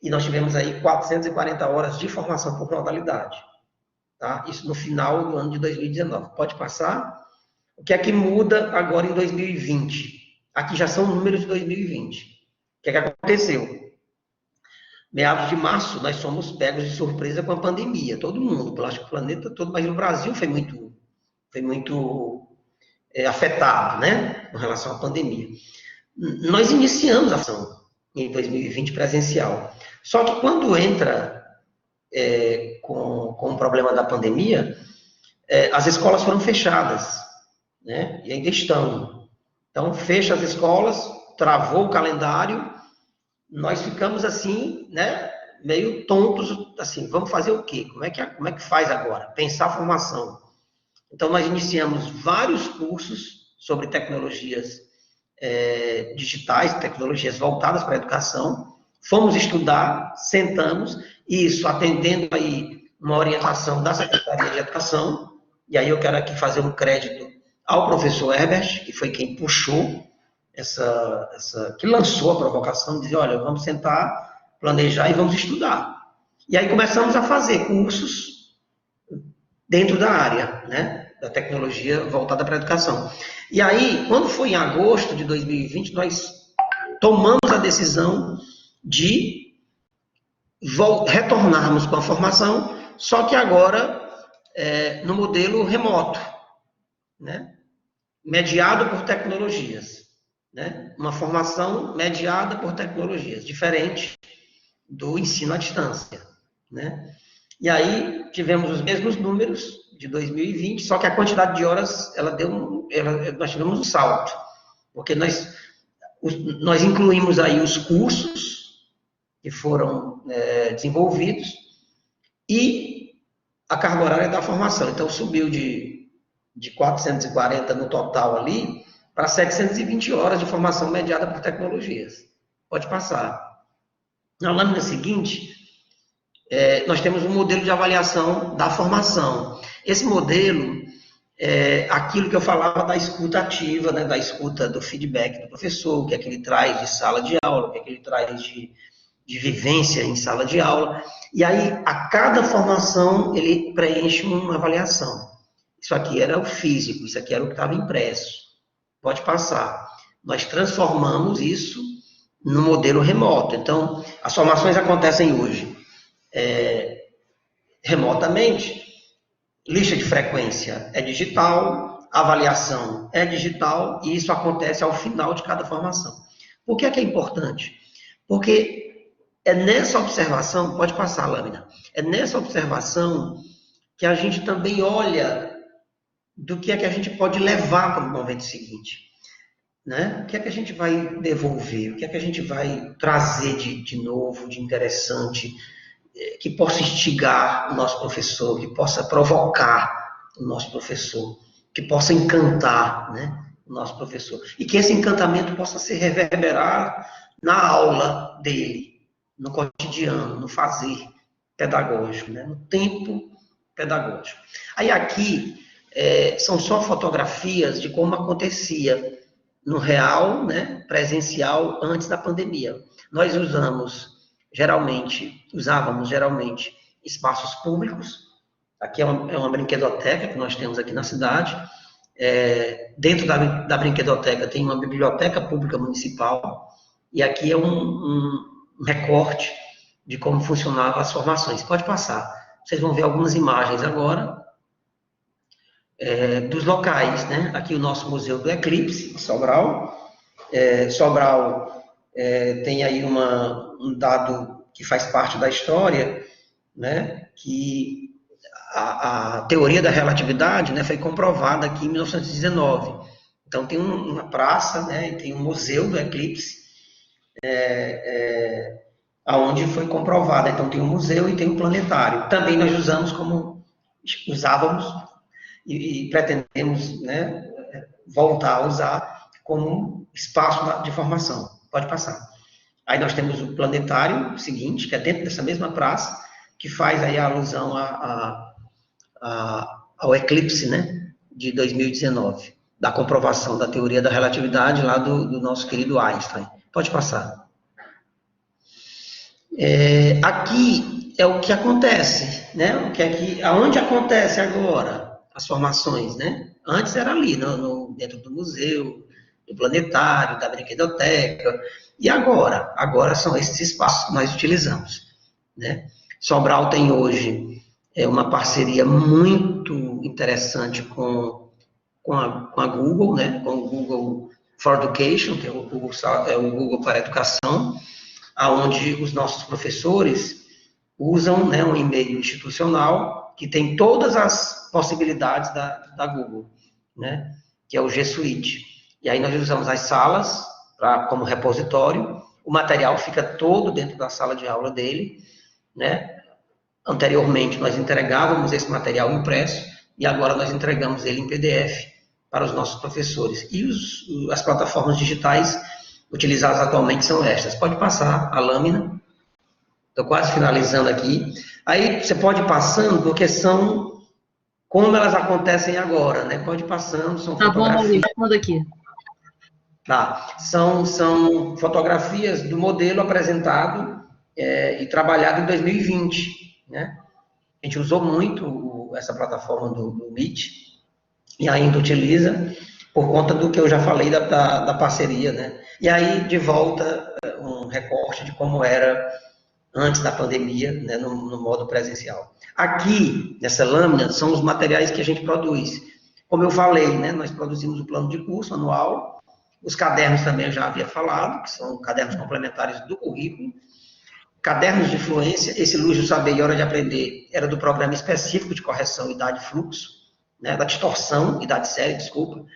S1: e nós tivemos aí 440 horas de formação por modalidade. Tá? Isso no final do ano de 2019. Pode passar? O que é que muda agora em 2020? Aqui já são números de 2020. O que é que aconteceu? Meados de março, nós somos pegos de surpresa com a pandemia. Todo mundo, acho que o planeta todo, mas no Brasil foi muito afetado, né, com relação à pandemia. Nós iniciamos a ação em 2020 presencial. Só que quando entra com o problema da pandemia, as escolas foram fechadas, né? E ainda estão. Então, fecha as escolas, travou o calendário, nós ficamos assim, né, meio tontos, assim, vamos fazer o quê? Como é que faz agora? Pensar a formação. Então, nós iniciamos vários cursos sobre tecnologias digitais, tecnologias voltadas para a educação, fomos estudar, sentamos, isso atendendo aí uma orientação da Secretaria de Educação, e aí eu quero aqui fazer um crédito ao professor Herbert, que foi quem puxou que lançou a provocação, de dizer, olha, vamos sentar, planejar e vamos estudar. E aí começamos a fazer cursos dentro da área, né, da tecnologia voltada para a educação. E aí, quando foi em agosto de 2020, nós tomamos a decisão de retornarmos com a formação, só que agora no modelo remoto, né? Mediado por tecnologias, né? Uma formação mediada por tecnologias, diferente do ensino à distância, né? E aí tivemos os mesmos números de 2020, só que a quantidade de horas nós tivemos um salto, porque nós incluímos aí os cursos que foram desenvolvidos e a carga horária da formação. Então, subiu de 440 no total ali para 720 horas de formação mediada por tecnologias. Pode passar. Na lâmina seguinte, nós temos um modelo de avaliação da formação. Esse modelo é aquilo que eu falava da escuta ativa, né, da escuta do feedback do professor, o que é que ele traz de sala de aula, o que é que ele traz de vivência em sala de aula, e aí a cada formação ele preenche uma avaliação. Isso aqui era o físico, isso aqui era o que estava impresso. Pode passar. Nós transformamos isso no modelo remoto. Então, as formações acontecem hoje remotamente. Lista de frequência é digital, avaliação é digital, e isso acontece ao final de cada formação. Por que é importante? Porque é nessa observação, pode passar a lâmina, é nessa observação que a gente também olha do que é que a gente pode levar para o momento seguinte. Né? O que é que a gente vai devolver? O que é que a gente vai trazer de novo, de interessante, que possa instigar o nosso professor, que possa provocar o nosso professor, que possa encantar, né, o nosso professor. E que esse encantamento possa se reverberar na aula dele, no cotidiano, no fazer pedagógico, né, no tempo pedagógico. Aí aqui são só fotografias de como acontecia no real, né, presencial, antes da pandemia. Nós usávamos geralmente espaços públicos. Aqui é uma brinquedoteca que nós temos aqui na cidade. Dentro da brinquedoteca tem uma biblioteca pública municipal, e aqui é um recorte de como funcionavam as formações. Pode passar. Vocês vão ver algumas imagens agora dos locais, né? Aqui o nosso Museu do Eclipse, em Sobral. Sobral tem aí um dado que faz parte da história, né? Que a teoria da relatividade, né, foi comprovada aqui em 1919. Então tem uma praça, né, e tem um Museu do Eclipse, aonde foi comprovada. Então tem um museu e tem um planetário. Também nós usávamos e pretendemos, né, voltar a usar como espaço de formação. Pode passar. Aí nós temos o planetário seguinte, que é dentro dessa mesma praça, que faz aí a alusão ao eclipse, né, de 2019, da comprovação da teoria da relatividade lá do nosso querido Einstein. Pode passar. Aqui é o que acontece, né? Aonde acontece agora as formações, né? Antes era ali, dentro do museu, do planetário, da brinquedoteca, e agora? Agora são esses espaços que nós utilizamos, né? Sobral tem hoje uma parceria muito interessante com a Google, né? Com o Google for Education, que é o Google para a Educação, onde os nossos professores usam, né, um e-mail institucional que tem todas as possibilidades da Google, né, que é o G Suite. E aí nós usamos as salas como repositório, o material fica todo dentro da sala de aula dele, né. Anteriormente nós entregávamos esse material impresso e agora nós entregamos ele em PDF para os nossos professores. E as plataformas digitais utilizadas atualmente são estas. Pode passar a lâmina. Estou quase finalizando aqui. Aí você pode ir passando, porque são como elas acontecem agora, né? Pode ir passando, são fotografias.
S2: Tá bom, manda aqui.
S1: Tá. São fotografias do modelo apresentado e trabalhado em 2020, né? A gente usou muito essa plataforma do Meet e ainda utiliza por conta do que eu já falei da parceria, né? E aí, de volta, um recorte de como era antes da pandemia, né, no modo presencial. Aqui, nessa lâmina, são os materiais que a gente produz. Como eu falei, né, nós produzimos o plano de curso anual, os cadernos também eu já havia falado, que são cadernos complementares do currículo, cadernos de fluência, esse Luz do Saber e Hora de Aprender era do programa específico de correção idade fluxo, né, da distorção, idade séria, desculpa,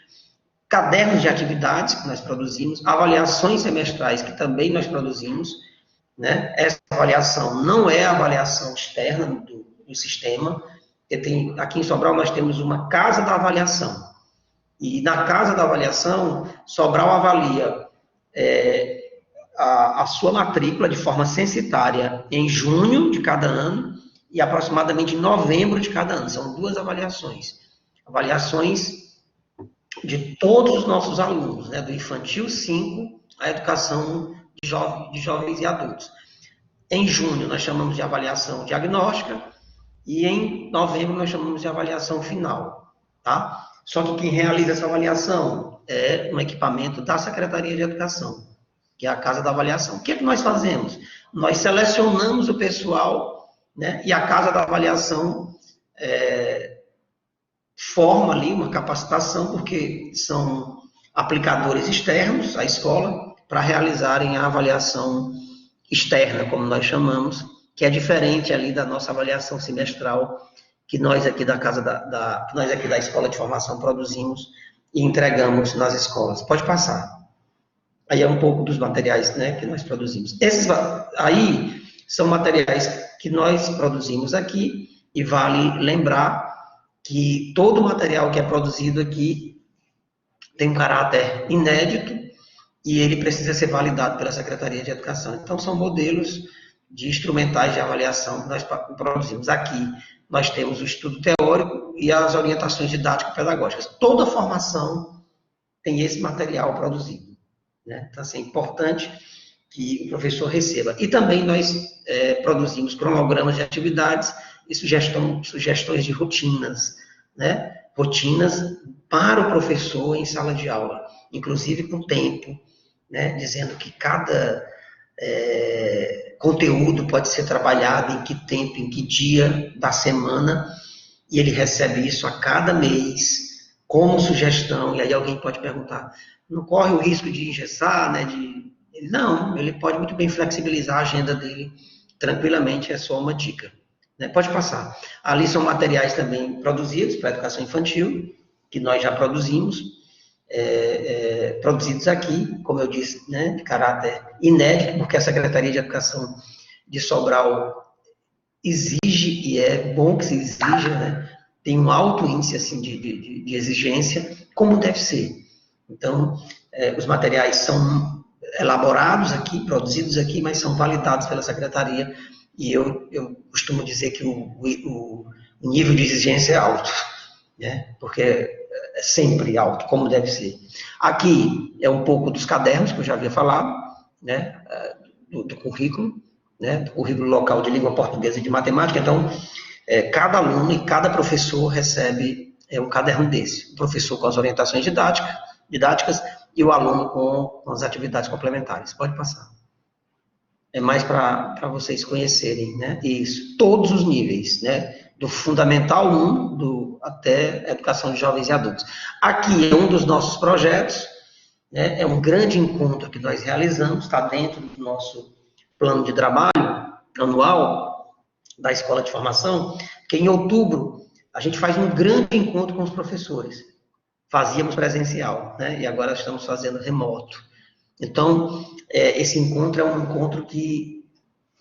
S1: cadernos de atividades que nós produzimos, avaliações semestrais que também nós produzimos, né? Essa avaliação não é a avaliação externa do sistema, porque aqui em Sobral nós temos uma casa da avaliação, e na casa da avaliação, Sobral avalia a sua matrícula de forma censitária em junho de cada ano e aproximadamente em novembro de cada ano. São duas avaliações de todos os nossos alunos, né, do infantil 5 à educação de jovens e adultos. Em junho nós chamamos de avaliação diagnóstica e em novembro nós chamamos de avaliação final. tá? Só que quem realiza essa avaliação é um equipamento da Secretaria de Educação, que é a Casa da Avaliação. O que é que nós fazemos? Nós selecionamos o pessoal, né, e a Casa da Avaliação forma ali uma capacitação, porque são aplicadores externos à escola para realizarem a avaliação externa, como nós chamamos, que é diferente ali da nossa avaliação semestral que nós aqui da casa que nós aqui da Escola de Formação produzimos e entregamos nas escolas. Pode passar. Aí é um pouco dos materiais, né, que nós produzimos. Esses aí são materiais que nós produzimos aqui, e vale lembrar que todo o material que é produzido aqui tem um caráter inédito e ele precisa ser validado pela Secretaria de Educação. Então, são modelos de instrumentais de avaliação que nós produzimos. Aqui, nós temos o estudo teórico e as orientações didático-pedagógicas. Toda formação tem esse material produzido, né? Então, assim, é importante que o professor receba. E também nós produzimos cronogramas de atividades e sugestões de rotinas, né? Rotinas para o professor em sala de aula, inclusive com tempo, né? Dizendo que cada conteúdo pode ser trabalhado em que tempo, em que dia da semana, e ele recebe isso a cada mês, como sugestão, e aí alguém pode perguntar, não corre o risco de engessar, né? Não, ele pode muito bem flexibilizar a agenda dele tranquilamente, é só uma dica. Né? Pode passar. Ali são materiais também produzidos para a educação infantil, que nós já produzimos, produzidos aqui, como eu disse, né, de caráter inédito, porque a Secretaria de Educação de Sobral exige, e é bom que se exija, né, tem um alto índice assim, de exigência, como deve ser. Então, os materiais são elaborados aqui, produzidos aqui, mas são validados pela Secretaria, e eu costumo dizer que o nível de exigência é alto, né? Porque é sempre alto, como deve ser. Aqui é um pouco dos cadernos, que eu já havia falado, né? Do currículo, né? Do currículo local de língua portuguesa e de matemática. Então, cada aluno e cada professor recebe um caderno desse. O professor com as orientações didáticas e o aluno com as atividades complementares. Pode passar. É mais para vocês conhecerem, né? Isso, todos os níveis, né? Do Fundamental 1 até a Educação de Jovens e Adultos. Aqui é um dos nossos projetos, né? É um grande encontro que nós realizamos, está dentro do nosso plano de trabalho anual da Escola de Formação, que em outubro a gente faz um grande encontro com os professores. Fazíamos presencial, né? E agora estamos fazendo remoto. Então, esse encontro é um encontro que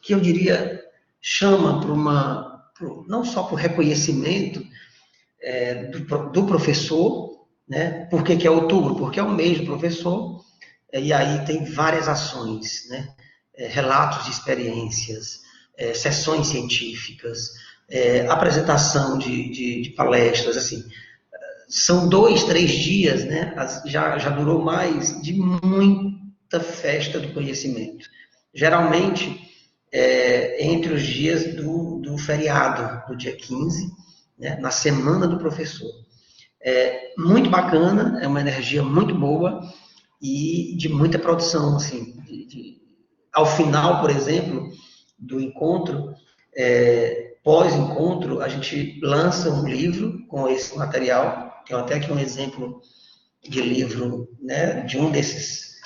S1: eu diria, chama não só para o reconhecimento do professor, né? Por que é outubro? Porque é o mês do professor, e aí tem várias ações, né? Relatos de experiências, sessões científicas, apresentação de palestras, assim. São 2, 3 dias, né? Já durou mais de muita festa do conhecimento. Geralmente, entre os dias do feriado, do dia 15, né? Na semana do professor. Muito bacana, é uma energia muito boa e de muita produção, assim. Ao final, por exemplo, do encontro, pós-encontro, a gente lança um livro com esse material. Tem até aqui um exemplo de livro, né, de um desses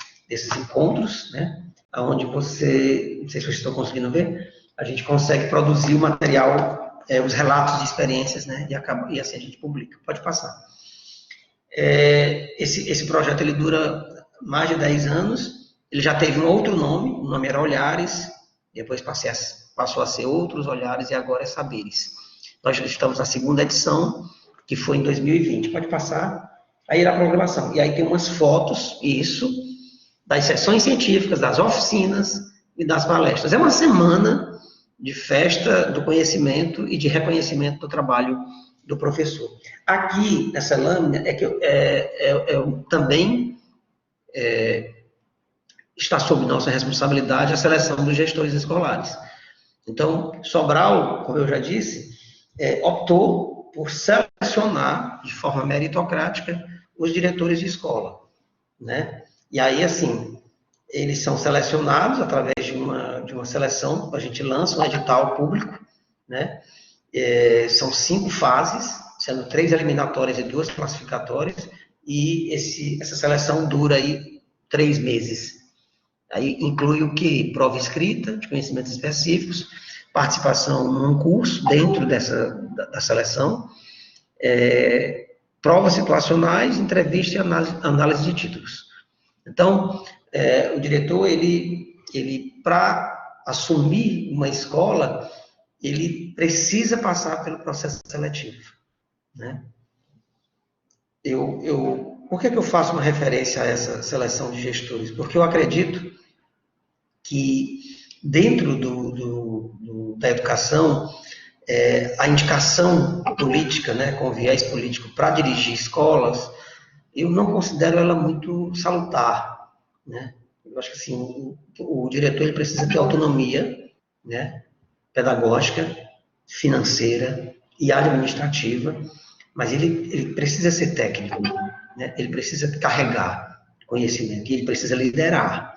S1: encontros, né, onde não sei se vocês estão conseguindo ver, a gente consegue produzir o material, os relatos de experiências, né, e assim a gente publica. Pode passar. Esse projeto ele dura mais de 10 anos, ele já teve um outro nome, o nome era Olhares, depois passou a ser Outros Olhares e agora é Saberes. Nós estamos na segunda edição, que foi em 2020. Pode passar. Aí a programação. E aí tem umas fotos, das sessões científicas, das oficinas e das palestras. É uma semana de festa do conhecimento e de reconhecimento do trabalho do professor. Aqui, nessa lâmina, também está sob nossa responsabilidade a seleção dos gestores escolares. Então, Sobral, como eu já disse, optou por selecionar selecionar de forma meritocrática os diretores de escola, né? E aí, assim, eles são selecionados através de uma seleção, a gente lança um edital público, né? São 5 fases, sendo 3 eliminatórias e 2 classificatórias, e essa seleção dura aí 3 meses. Aí inclui o quê? Prova escrita, de conhecimentos específicos, participação num curso dentro da seleção, provas situacionais, entrevista e análise de títulos. Então, o diretor, ele para assumir uma escola, ele precisa passar pelo processo seletivo, né? Por que eu faço uma referência a essa seleção de gestores? Porque eu acredito que dentro da educação, a indicação política, né, com viés político para dirigir escolas, eu não considero ela muito salutar, né? Eu acho que assim, o diretor ele precisa ter autonomia, né, pedagógica, financeira e administrativa, mas ele precisa ser técnico, né? Ele precisa carregar conhecimento, e ele precisa liderar,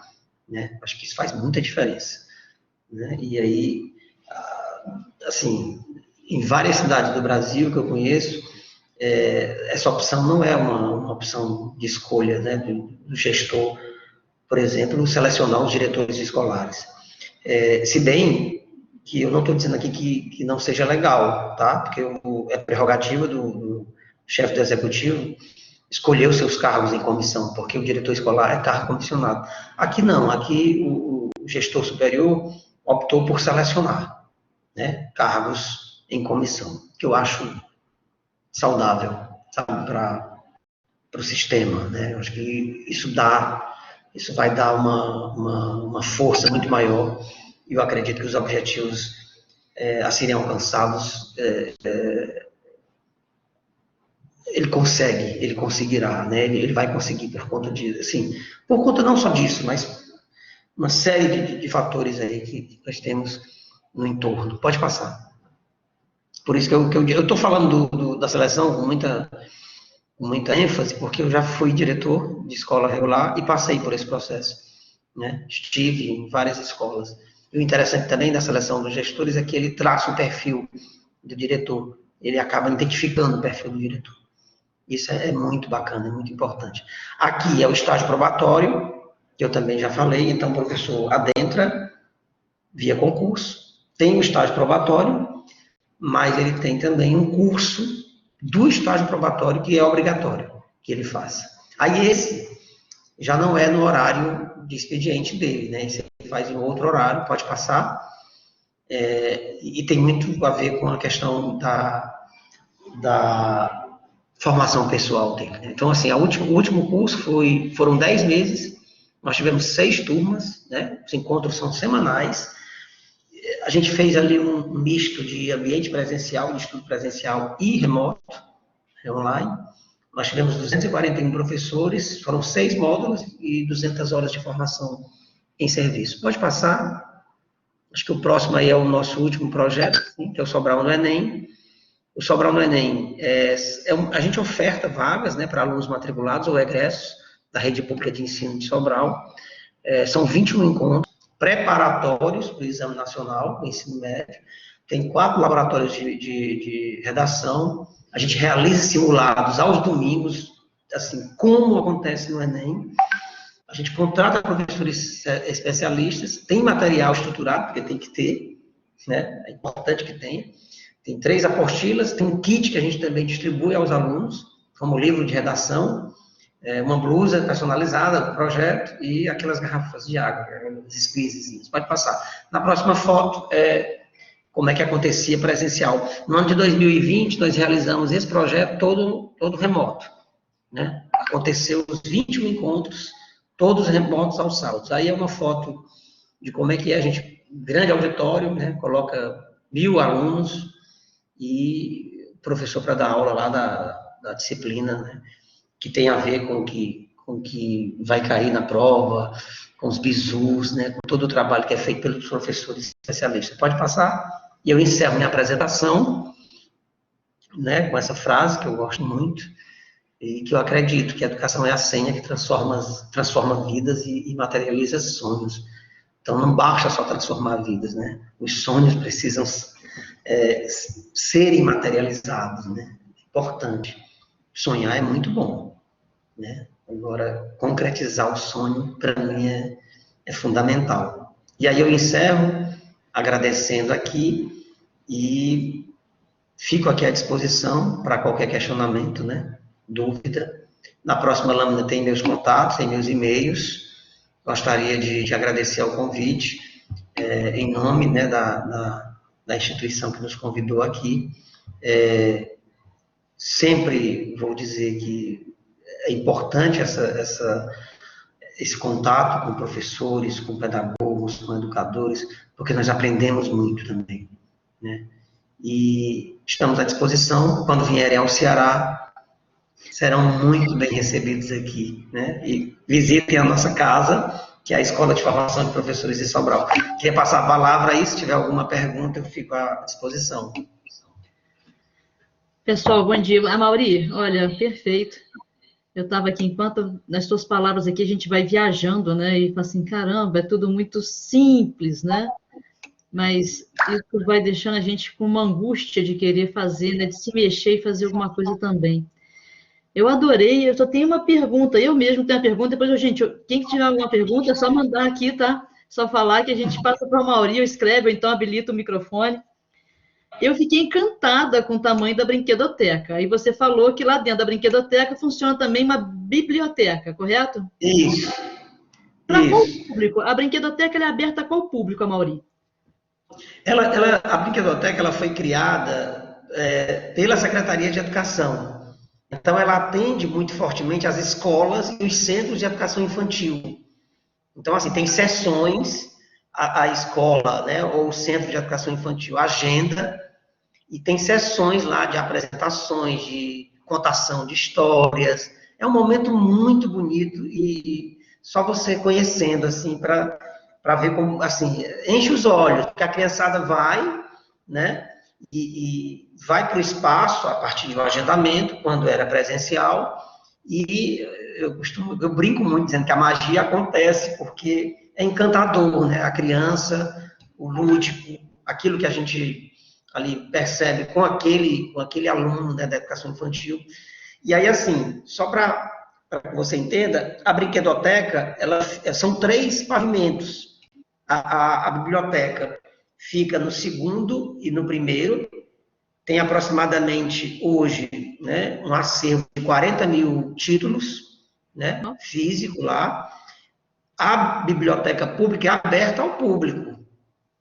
S1: né? Acho que isso faz muita diferença, né? E aí, assim, em várias cidades do Brasil que eu conheço, essa opção não é uma opção de escolha, né, do gestor, por exemplo, selecionar os diretores escolares. Se bem que eu não estou dizendo aqui que não seja legal, tá? Porque é prerrogativa do chefe do executivo escolher os seus cargos em comissão, porque o diretor escolar é cargo comissionado. Aqui não, aqui o gestor superior optou por selecionar, né, cargos em comissão, que eu acho saudável, sabe, para o sistema, né? Eu acho que isso vai dar uma força muito maior, e eu acredito que os objetivos a serem alcançados, ele conseguirá, né? Ele vai conseguir por conta disso, assim, por conta não só disso, mas uma série de fatores aí que nós temos no entorno. Pode passar. Por isso que eu estou falando da seleção com muita ênfase, porque eu já fui diretor de escola regular e passei por esse processo, né? Estive em várias escolas. E o interessante também da seleção dos gestores é que ele traça o perfil do diretor, ele acaba identificando o perfil do diretor. Isso é muito bacana, é muito importante. Aqui é o estágio probatório, que eu também já falei, então o professor adentra via concurso, tem o estágio probatório, mas ele tem também um curso do estágio probatório que é obrigatório que ele faça. Aí esse já não é no horário de expediente dele, né? Esse ele faz em outro horário, pode passar, e tem muito a ver com a questão da formação pessoal dele, né? Então, assim, o último curso foram 10 meses, nós tivemos 6 turmas, né? Os encontros são semanais. A gente fez ali um misto de ambiente presencial, de estudo presencial e remoto, online. Nós tivemos 241 professores, foram 6 módulos e 200 horas de formação em serviço. Pode passar. Acho que o próximo aí é o nosso último projeto, que é o Sobral no Enem. O Sobral no Enem, a gente oferta vagas, né, para alunos matriculados ou egressos da rede pública de ensino de Sobral. São 21 encontros preparatórios para o Exame Nacional do Ensino Médio. Tem 4 laboratórios de redação. A gente realiza simulados aos domingos, assim, como acontece no Enem. A gente contrata professores especialistas, tem material estruturado, porque tem que ter, né? É importante que tenha. Tem 3 apostilas, tem um kit que a gente também distribui aos alunos, como livro de redação, uma blusa personalizada do projeto e aquelas garrafas de água, os squeezezinhos. Pode passar. Na próxima foto, como é que acontecia presencial. No ano de 2020, nós realizamos esse projeto todo remoto, né? Aconteceu os 21 encontros, todos remotos aos sábados. Aí é uma foto de como é que a gente, grande auditório, né? Coloca 1000 alunos e o professor para dar aula lá da disciplina, né? Que tem a ver com o que vai cair na prova, com os bizus, né? Com todo o trabalho que é feito pelos professores especialistas. Pode passar? E eu encerro minha apresentação né, com essa frase que eu gosto muito, e que eu acredito que a educação é a senha que transforma vidas e materializa sonhos. Então, não basta só transformar vidas, né? Os sonhos precisam serem materializados, né? Importante. Sonhar é muito bom, né? Agora, concretizar o sonho, para mim, é fundamental. E aí eu encerro agradecendo aqui e fico aqui à disposição para qualquer questionamento, né? Dúvida. Na próxima lâmina tem meus contatos, tem meus e-mails. Gostaria de agradecer ao convite, em nome, né, da instituição que nos convidou aqui. Sempre vou dizer que é importante esse contato com professores, com pedagogos, com educadores, porque nós aprendemos muito também, né? E estamos à disposição, quando vierem ao Ceará, serão muito bem recebidos aqui, né? E visitem a nossa casa, que é a Escola de Formação de Professores de Sobral. Queria passar a palavra aí, se tiver alguma pergunta, eu fico à disposição.
S2: Pessoal, bom dia. Mauri, olha, perfeito. Eu estava aqui, enquanto nas suas palavras aqui, a gente vai viajando, né? E fala assim, caramba, é tudo muito simples, né? Mas isso vai deixando a gente com uma angústia de querer fazer, né? De se mexer e fazer alguma coisa também. Eu adorei, eu só tenho uma pergunta, eu mesmo tenho uma pergunta, depois, gente, quem tiver alguma pergunta, é só mandar aqui, tá? Só falar que a gente passa para o Mauri, eu escrevo, então habilita o microfone. Eu fiquei encantada com o tamanho da brinquedoteca. Aí você falou que lá dentro da brinquedoteca funciona também uma biblioteca, correto?
S1: Isso.
S2: Para qual público? A brinquedoteca é aberta a qual público, Mauri?
S1: A brinquedoteca ela foi criada pela Secretaria de Educação. Então, ela atende muito fortemente as escolas e os centros de educação infantil. Então, assim, tem sessões, a escola, né, ou o centro de educação infantil agenda, e tem sessões lá de apresentações, de contação de histórias. É um momento muito bonito e só você conhecendo, assim, para ver como, assim, enche os olhos, porque a criançada vai, né, e vai para o espaço a partir de um agendamento, quando era presencial, e eu brinco muito dizendo que a magia acontece porque é encantador, né? A criança, o lúdico, aquilo que a gente ali percebe com aquele aluno, né, da educação infantil. E aí, assim, só para que você entenda, a brinquedoteca, são 3 pavimentos. A biblioteca fica no segundo e no primeiro, tem aproximadamente hoje, né, um acervo de 40 mil títulos, né, físico lá. A biblioteca pública é aberta ao público,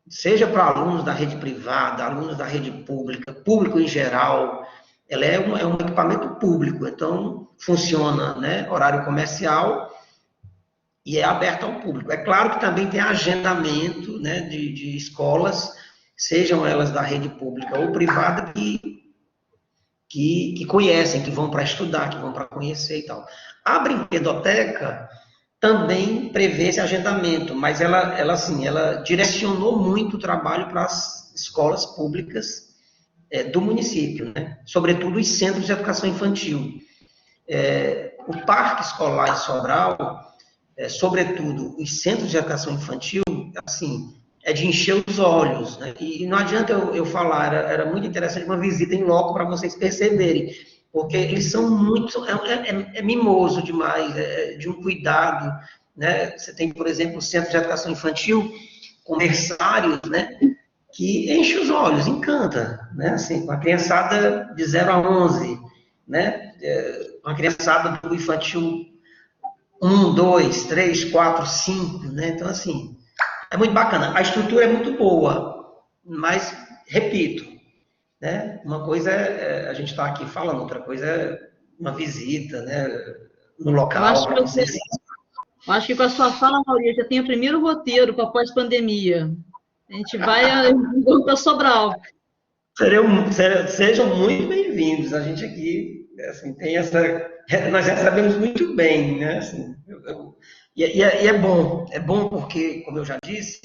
S1: seja para alunos da rede privada, alunos da rede pública, público em geral. Ela é um equipamento público, então funciona, né, horário comercial e é aberta ao público. É claro que também tem agendamento, né, de escolas, sejam elas da rede pública ou privada, que conhecem, que vão para estudar, que vão para conhecer e tal. A brinquedoteca também prevê esse agendamento, mas ela direcionou muito o trabalho para as escolas públicas do município, né? Sobretudo os centros de educação infantil. O parque escolar em Sobral, sobretudo os centros de educação infantil, assim, é de encher os olhos, né? E não adianta eu falar, era muito interessante uma visita em loco para vocês perceberem, porque eles são muito, é mimoso demais, de um cuidado, né? Você tem, por exemplo, o Centro de Educação Infantil, com berçários, né? Que enche os olhos, encanta, né? Assim, com a criançada de 0 a 11, né? Com a criançada do infantil 1, 2, 3, 4, 5, né? Então, assim, é muito bacana. A estrutura é muito boa, mas, repito, né? Uma coisa é a gente estar aqui falando, outra coisa é uma visita, né? No local.
S2: Eu acho que com a sua fala, Mauri, já tem o primeiro roteiro para pós-pandemia. A gente vai para Sobral.
S1: Sejam muito bem-vindos. A gente aqui, assim, tem nós recebemos muito bem, né? Assim, e é bom porque, como eu já disse,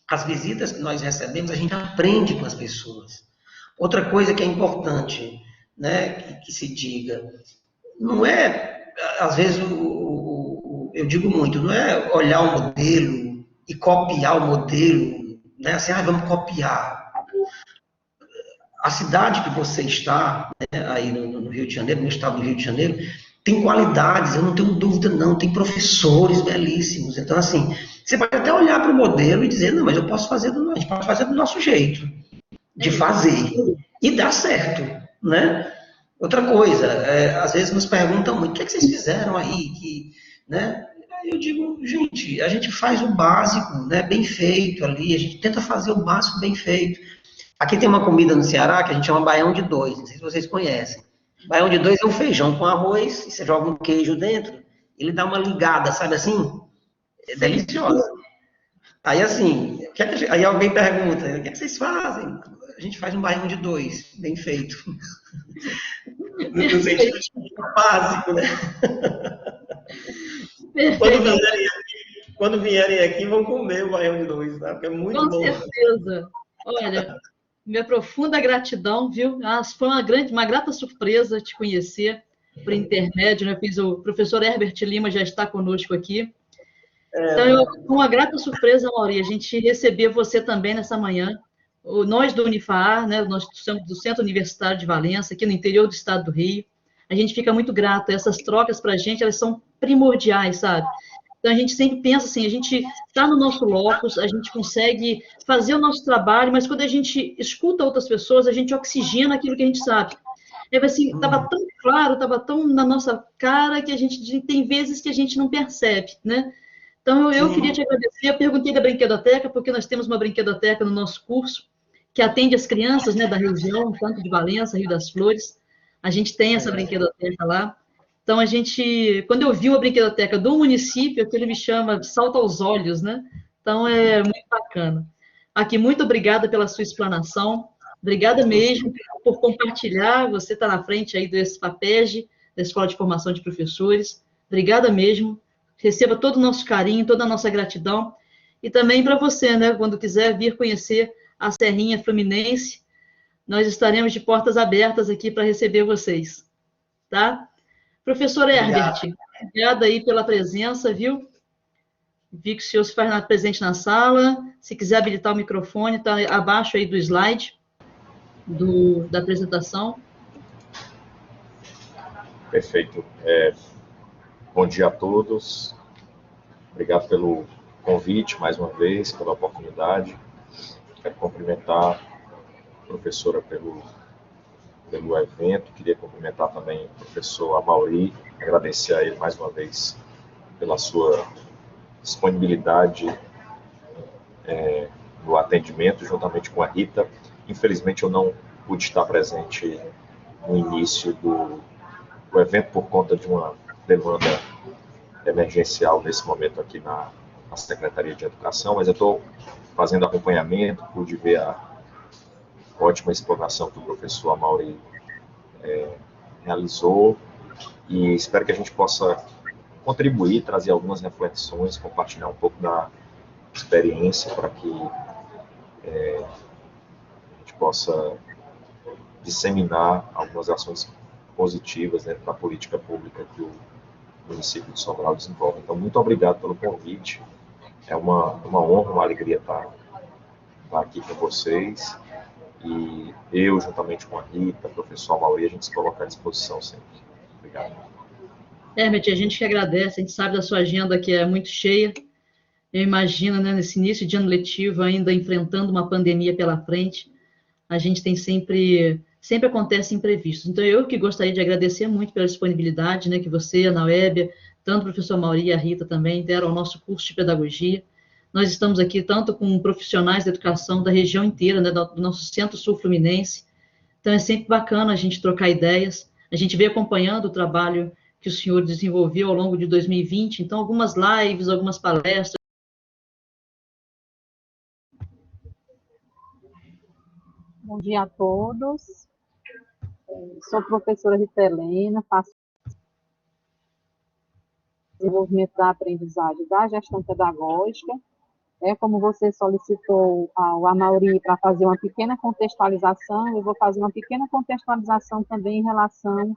S1: as visitas que nós recebemos, a gente aprende com as pessoas. Outra coisa que é importante, né, que se diga, não é, às vezes, eu digo muito, não é olhar o modelo e copiar o modelo, né, assim, vamos copiar. A cidade que você está, né, aí no Rio de Janeiro, no estado do Rio de Janeiro, tem qualidades, eu não tenho dúvida não, tem professores belíssimos. Então, assim, você pode até olhar para o modelo e dizer, não, mas eu posso fazer a gente pode fazer do nosso jeito de fazer. E dá certo, né? Outra coisa, às vezes nos perguntam muito, o que, é que vocês fizeram aí? Né? Aí eu digo, gente, a gente faz o básico, né, bem feito ali, a gente tenta fazer o básico bem feito. Aqui tem uma comida no Ceará que a gente chama baião de dois, não sei se vocês conhecem. Baião de dois é um feijão com arroz, e você joga um queijo dentro, ele dá uma ligada, sabe assim? É deliciosa. Aí assim, aí alguém pergunta, o que é que vocês fazem? A gente faz um baião de dois, bem feito. No sentido básico, né? Quando vierem aqui, vão comer o baião de dois, tá? Porque é muito bom.
S2: Com certeza. Olha, minha profunda gratidão, viu? Foi uma grata surpresa te conhecer por intermédio, né? O professor Herbert Lima já está conosco aqui. Então, uma grata surpresa, Mauri, a gente receber você também nessa manhã. Nós do Unifar, né? Nós somos do Centro Universitário de Valença, aqui no interior do estado do Rio. A gente fica muito grato. Essas trocas para a gente, elas são primordiais, sabe? Então, a gente sempre pensa assim, a gente está no nosso locus, a gente consegue fazer o nosso trabalho, mas quando a gente escuta outras pessoas, a gente oxigena aquilo que a gente sabe. Assim, estava tão claro, estava tão na nossa cara que a gente tem vezes que a gente não percebe, né? Então, eu queria te agradecer. Eu perguntei da brinquedoteca, porque nós temos uma brinquedoteca no nosso curso, que atende as crianças, né, da região, tanto de Valença, Rio das Flores. A gente tem essa brinquedoteca lá. Então, quando eu vi uma brinquedoteca do município, aquilo me chama, salta aos olhos, né? Então, é muito bacana. Aqui, muito obrigada pela sua explanação. Obrigada mesmo por compartilhar. Você está na frente aí do ESPAPEG, da Escola de Formação de Professores. Obrigada mesmo. Receba todo o nosso carinho, toda a nossa gratidão. E também para você, né? Quando quiser vir conhecer a Serrinha Fluminense, nós estaremos de portas abertas aqui para receber vocês, tá? Professor Herbert, obrigada aí pela presença, viu? Vi que o senhor se faz presente na sala. Se quiser habilitar o microfone, está abaixo aí do slide da apresentação.
S4: Perfeito. Bom dia a todos. Obrigado pelo convite, mais uma vez, pela oportunidade. Quero cumprimentar a professora pelo evento. Queria cumprimentar também o professor Amaury, agradecer a ele mais uma vez pela sua disponibilidade no atendimento, juntamente com a Rita. Infelizmente, eu não pude estar presente no início do evento por conta de uma demanda emergencial nesse momento aqui na Secretaria de Educação, mas eu estou fazendo acompanhamento, pude ver a ótima explanação que o professor Amaury realizou e espero que a gente possa contribuir, trazer algumas reflexões, compartilhar um pouco da experiência para que a gente possa disseminar algumas ações positivas dentro da política pública que o município de Sobral desenvolve. Então, muito obrigado pelo convite. É uma honra, uma alegria estar aqui com vocês. E eu, juntamente com a Rita, o professor Amaury, a gente se coloca à disposição sempre. Obrigado.
S2: Herbert, a gente que agradece, a gente sabe da sua agenda que é muito cheia. Eu imagino, né, nesse início de ano letivo, ainda enfrentando uma pandemia pela frente, a gente tem sempre acontece imprevistos. Então, eu que gostaria de agradecer muito pela disponibilidade, né, que você, a Nauébia, tanto o professor Amaury e a Rita também deram ao nosso curso de pedagogia. Nós estamos aqui tanto com profissionais da educação da região inteira, né, do nosso Centro-Sul Fluminense. Então, é sempre bacana a gente trocar ideias. A gente vem acompanhando o trabalho que o senhor desenvolveu ao longo de 2020. Então, algumas lives, algumas palestras.
S3: Bom dia a todos. Sou professora Rita Helena, faço desenvolvimento da aprendizagem da gestão pedagógica Como você solicitou ao Amaury para fazer uma pequena contextualização, eu vou fazer uma pequena contextualização também em relação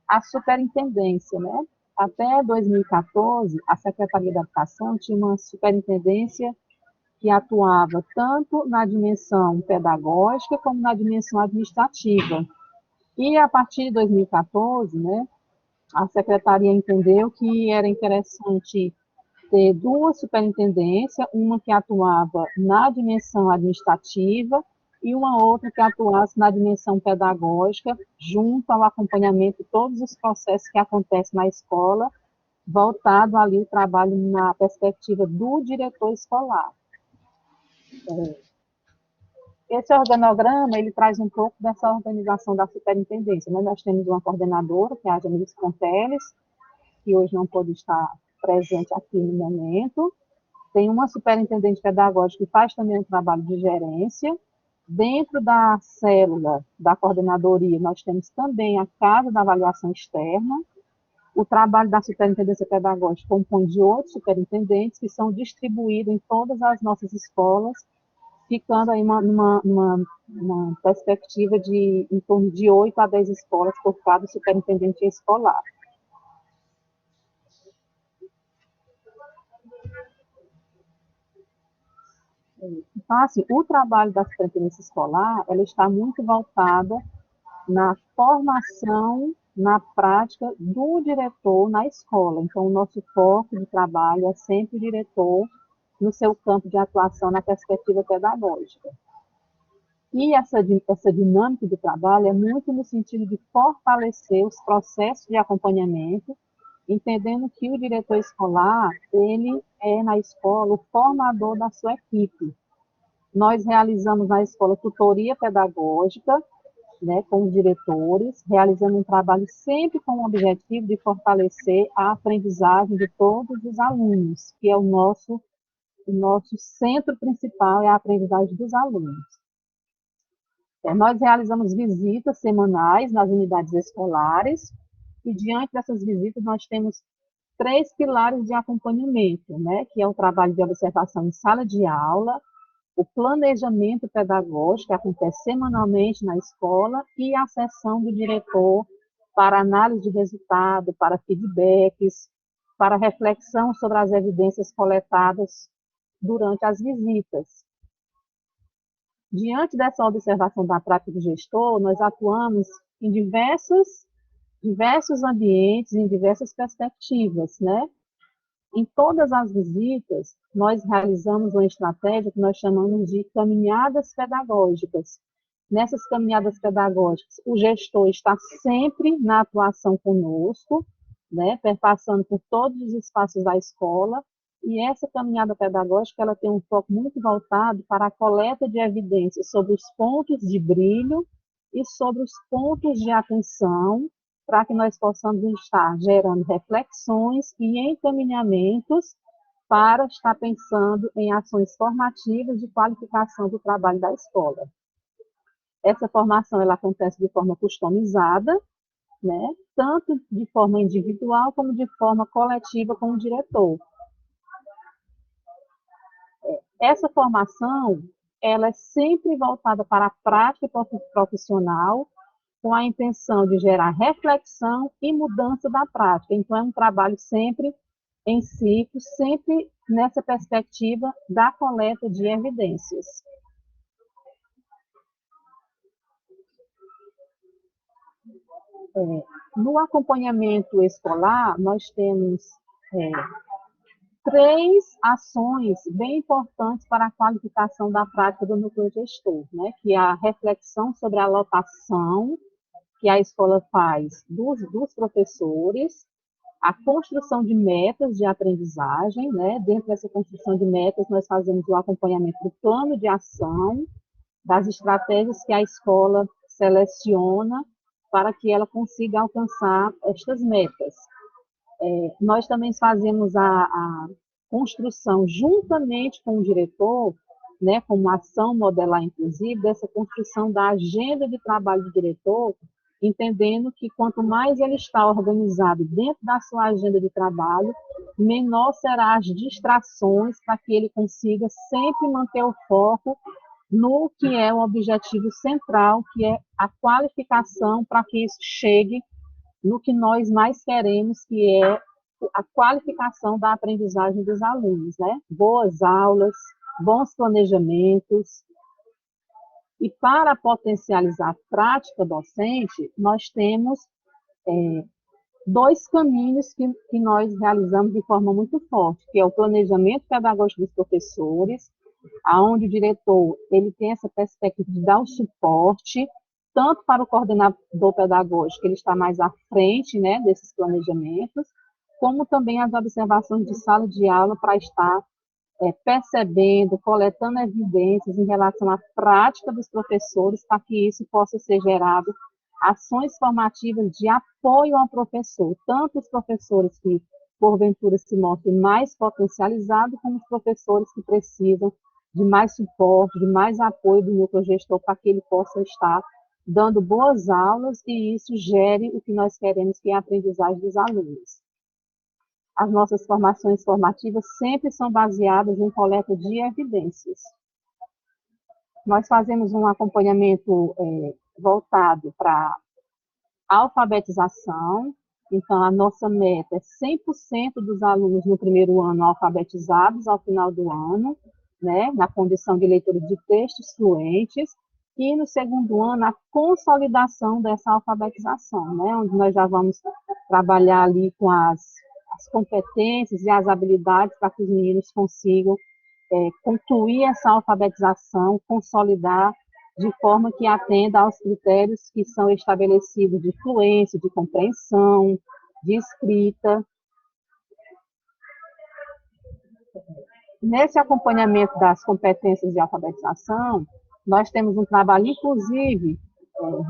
S3: à superintendência, né? Até 2014, a Secretaria da Educação tinha uma superintendência que atuava tanto na dimensão pedagógica como na dimensão administrativa. E a partir de 2014, né, a secretaria entendeu que era interessante ter duas superintendências, uma que atuava na dimensão administrativa e uma outra que atuasse na dimensão pedagógica, junto ao acompanhamento de todos os processos que acontecem na escola, voltado ali o trabalho na perspectiva do diretor escolar. Esse organograma, ele traz um pouco dessa organização da superintendência, né? Nós temos uma coordenadora, que é a Janice Ponteles, que hoje não pôde estar presente aqui no momento. Tem uma superintendente pedagógica que faz também um trabalho de gerência. Dentro da célula da coordenadoria, nós temos também a Casa da Avaliação Externa. O trabalho da superintendência pedagógica compõe de 8 superintendentes que são distribuídos em todas as nossas escolas, ficando aí uma perspectiva de em torno de 8 a 10 escolas por cada superintendente escolar. Então, assim, o trabalho da superintendência escolar, ela está muito voltada na formação, na prática do diretor na escola. Então, o nosso foco de trabalho é sempre o diretor no seu campo de atuação na perspectiva pedagógica. E essa dinâmica de trabalho é muito no sentido de fortalecer os processos de acompanhamento, entendendo que o diretor escolar, ele é na escola o formador da sua equipe. Nós realizamos na escola tutoria pedagógica, né, com os diretores, realizando um trabalho sempre com o objetivo de fortalecer a aprendizagem de todos os alunos, que é o nosso centro principal, é a aprendizagem dos alunos. Nós realizamos visitas semanais nas unidades escolares, e diante dessas visitas nós temos 3 pilares de acompanhamento, né, que é o trabalho de observação em sala de aula, o planejamento pedagógico, que acontece semanalmente na escola, e a sessão do diretor para análise de resultado, para feedbacks, para reflexão sobre as evidências coletadas durante as visitas. Diante dessa observação da prática do gestor, nós atuamos em diversos ambientes, em diversas perspectivas, né? Em todas as visitas, nós realizamos uma estratégia que nós chamamos de caminhadas pedagógicas. Nessas caminhadas pedagógicas, o gestor está sempre na atuação conosco, né, perpassando por todos os espaços da escola, e essa caminhada pedagógica ela tem um foco muito voltado para a coleta de evidências sobre os pontos de brilho e sobre os pontos de atenção, para que nós possamos estar gerando reflexões e encaminhamentos para estar pensando em ações formativas de qualificação do trabalho da escola. Essa formação ela acontece de forma customizada, né, tanto de forma individual como de forma coletiva com o diretor. Essa formação ela é sempre voltada para a prática profissional, com a intenção de gerar reflexão e mudança da prática. Então, é um trabalho sempre em ciclo, sempre nessa perspectiva da coleta de evidências. No acompanhamento escolar, nós temos 3 ações bem importantes para a qualificação da prática do núcleo gestor, né? Que é a reflexão sobre a lotação que a escola faz dos professores, a construção de metas de aprendizagem, né? Dentro dessa construção de metas, nós fazemos o acompanhamento do plano de ação, das estratégias que a escola seleciona para que ela consiga alcançar estas metas. Nós também fazemos a construção, juntamente com o diretor, né, como ação modelar, inclusive, dessa construção da agenda de trabalho do diretor, entendendo que quanto mais ele está organizado dentro da sua agenda de trabalho, menor serão as distrações para que ele consiga sempre manter o foco no que é o objetivo central, que é a qualificação para que isso chegue no que nós mais queremos, que é a qualificação da aprendizagem dos alunos, né? Boas aulas, bons planejamentos. E para potencializar a prática docente, nós temos dois caminhos que nós realizamos de forma muito forte, que é o planejamento pedagógico dos professores, aonde o diretor ele tem essa perspectiva de dar o suporte, tanto para o coordenador pedagógico, ele está mais à frente, né, desses planejamentos, como também as observações de sala de aula para estar percebendo, coletando evidências em relação à prática dos professores, para que isso possa ser gerado ações formativas de apoio ao professor, tanto os professores que, porventura, se mostrem mais potencializados, como os professores que precisam de mais suporte, de mais apoio do núcleo gestor, para que ele possa estar dando boas aulas e isso gere o que nós queremos, que é a aprendizagem dos alunos. As nossas formações formativas sempre são baseadas em coleta de evidências. Nós fazemos um acompanhamento voltado para alfabetização, então a nossa meta é 100% dos alunos no primeiro ano alfabetizados ao final do ano, né, na condição de leitores de textos fluentes, e no segundo ano a consolidação dessa alfabetização, né, onde nós já vamos trabalhar ali com as competências e as habilidades para que os meninos consigam concluir essa alfabetização, consolidar de forma que atenda aos critérios que são estabelecidos de fluência, de compreensão, de escrita. Nesse acompanhamento das competências de alfabetização, nós temos um trabalho, inclusive,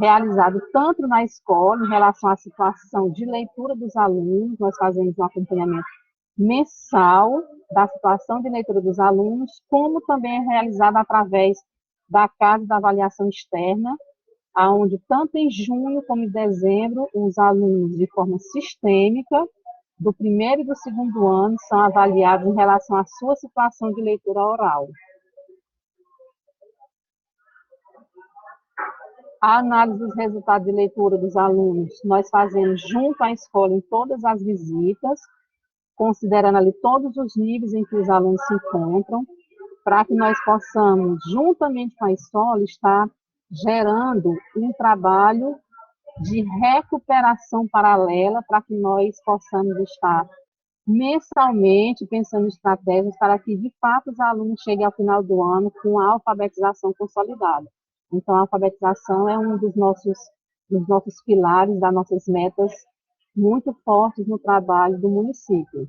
S3: realizado tanto na escola, em relação à situação de leitura dos alunos, nós fazemos um acompanhamento mensal da situação de leitura dos alunos, como também é realizado através da Casa da Avaliação Externa, onde tanto em junho como em dezembro, os alunos, de forma sistêmica, do primeiro e do segundo ano, são avaliados em relação à sua situação de leitura oral. A análise dos resultados de leitura dos alunos, nós fazemos junto à escola em todas as visitas, considerando ali todos os níveis em que os alunos se encontram, para que nós possamos, juntamente com a escola, estar gerando um trabalho de recuperação paralela, para que nós possamos estar mensalmente pensando em estratégias para que, de fato, os alunos cheguem ao final do ano com a alfabetização consolidada. Então, a alfabetização é um dos nossos pilares, das nossas metas muito fortes no trabalho do município.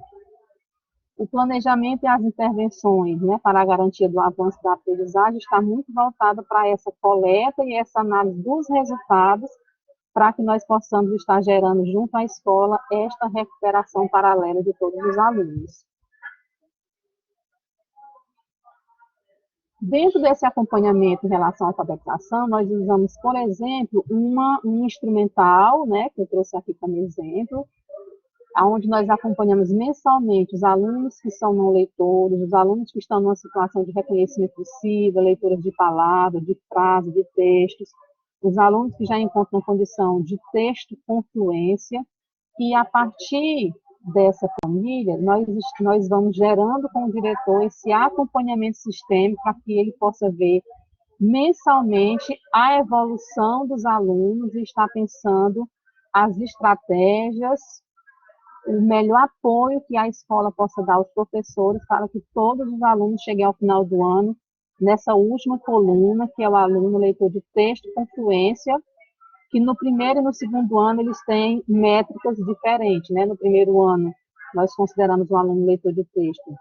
S3: O planejamento e as intervenções, né, para a garantia do avanço da aprendizagem está muito voltado para essa coleta e essa análise dos resultados, para que nós possamos estar gerando junto à escola esta recuperação paralela de todos os alunos. Dentro desse acompanhamento em relação à alfabetização, nós usamos, por exemplo, um instrumental, né, que eu trouxe aqui como exemplo, onde nós acompanhamos mensalmente os alunos que são não leitores, os alunos que estão numa situação de reconhecimento possível, leituras de palavras, de frases, de textos, os alunos que já encontram condição de texto com fluência, e a partir dessa família, nós vamos gerando com o diretor esse acompanhamento sistêmico para que ele possa ver mensalmente a evolução dos alunos e estar pensando as estratégias, o melhor apoio que a escola possa dar aos professores para que todos os alunos cheguem ao final do ano nessa última coluna, que é o aluno leitor de texto com fluência, que no primeiro e no segundo ano eles têm métricas diferentes, né? No primeiro ano, nós consideramos um aluno leitor de texto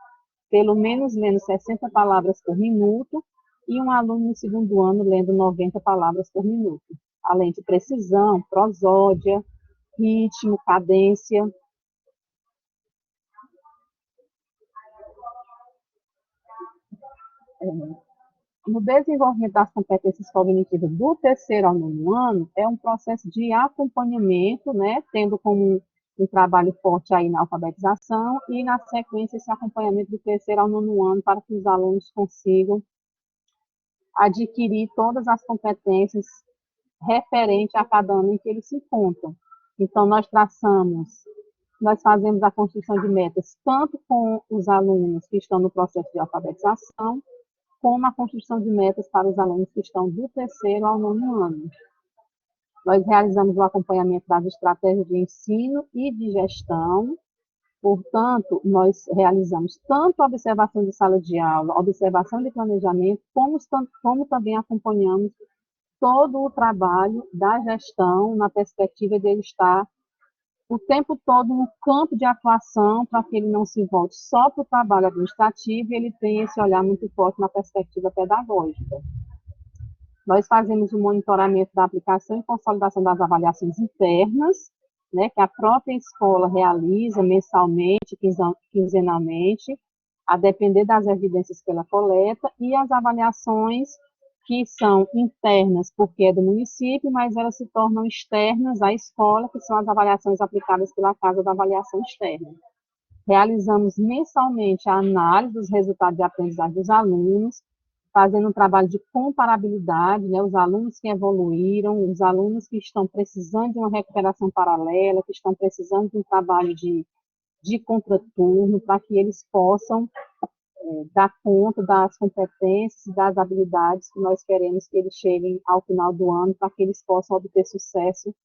S3: pelo menos lendo 60 palavras por minuto, e um aluno no segundo ano lendo 90 palavras por minuto, além de precisão, prosódia, ritmo, cadência. no desenvolvimento das competências cognitivas do terceiro ao nono ano, é um processo de acompanhamento, né, tendo como um trabalho forte aí na alfabetização e, na sequência, esse acompanhamento do terceiro ao nono ano para que os alunos consigam adquirir todas as competências referentes a cada ano em que eles se encontram. Então, nós fazemos a construção de metas tanto com os alunos que estão no processo de alfabetização, como a construção de metas para os alunos que estão do terceiro ao nono ano. Nós realizamos o acompanhamento das estratégias de ensino e de gestão, portanto, nós realizamos tanto a observação de sala de aula, observação de planejamento, como também acompanhamos todo o trabalho da gestão na perspectiva de ele estar o tempo todo no campo de atuação, para que ele não se volte só para o trabalho administrativo e ele tenha esse olhar muito forte na perspectiva pedagógica. Nós fazemos o monitoramento da aplicação e consolidação das avaliações internas, né, que a própria escola realiza mensalmente, quinzenalmente, a depender das evidências que ela coleta, e as avaliações que são internas, porque é do município, mas elas se tornam externas à escola, que são as avaliações aplicadas pela Casa da Avaliação Externa. Realizamos mensalmente a análise dos resultados de aprendizagem dos alunos, fazendo um trabalho de comparabilidade, né, os alunos que evoluíram, os alunos que estão precisando de uma recuperação paralela, que estão precisando de um trabalho de contraturno, para que eles possam dar conta das competências e das habilidades que nós queremos que eles cheguem ao final do ano, para que eles possam obter sucesso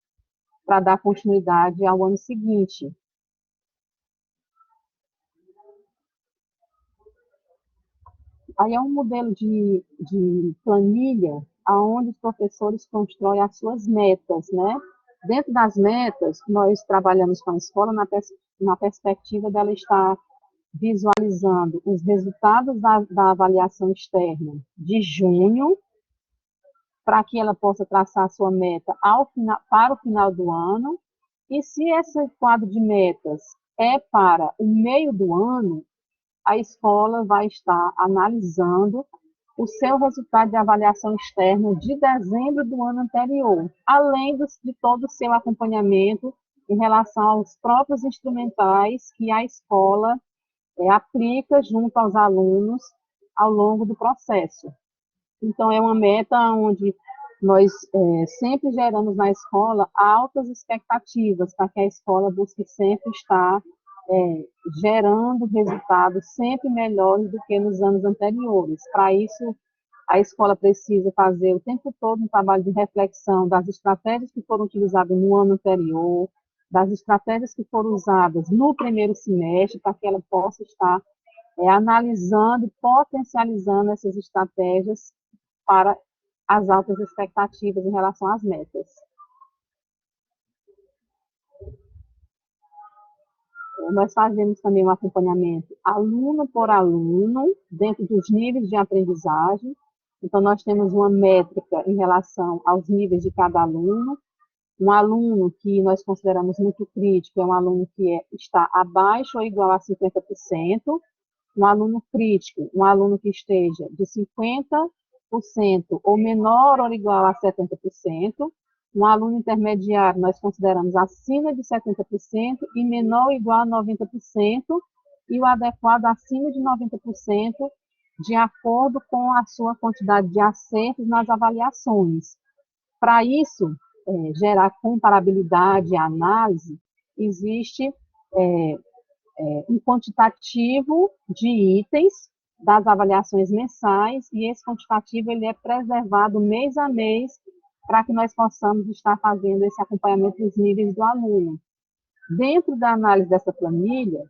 S3: para dar continuidade ao ano seguinte. Aí é um modelo de planilha, onde os professores constroem as suas metas, né? Dentro das metas, nós trabalhamos com a escola na perspectiva dela estar visualizando os resultados da avaliação externa de junho, para que ela possa traçar a sua meta para o final do ano, e se esse quadro de metas é para o meio do ano, a escola vai estar analisando o seu resultado de avaliação externa de dezembro do ano anterior, além de todo o seu acompanhamento em relação aos próprios instrumentais que a escola aplica junto aos alunos ao longo do processo. Então, é uma meta onde nós sempre geramos na escola altas expectativas, para que a escola busque sempre estar gerando resultados sempre melhores do que nos anos anteriores. Para isso, a escola precisa fazer o tempo todo um trabalho de reflexão das estratégias que foram utilizadas no ano anterior, das estratégias que foram usadas no primeiro semestre, para que ela possa estar analisando e potencializando essas estratégias para as altas expectativas em relação às metas. Nós fazemos também um acompanhamento aluno por aluno, dentro dos níveis de aprendizagem. Então, nós temos uma métrica em relação aos níveis de cada aluno. Um aluno que nós consideramos muito crítico é um aluno que está abaixo ou igual a 50%. Um aluno crítico, um aluno que esteja de 50% ou menor ou igual a 70%. Um aluno intermediário nós consideramos acima de 70% e menor ou igual a 90%, e o adequado acima de 90%, de acordo com a sua quantidade de acertos nas avaliações. Para isso, gerar comparabilidade e análise, existe um quantitativo de itens das avaliações mensais, e esse quantitativo ele é preservado mês a mês, para que nós possamos estar fazendo esse acompanhamento dos níveis do aluno. Dentro da análise dessa planilha,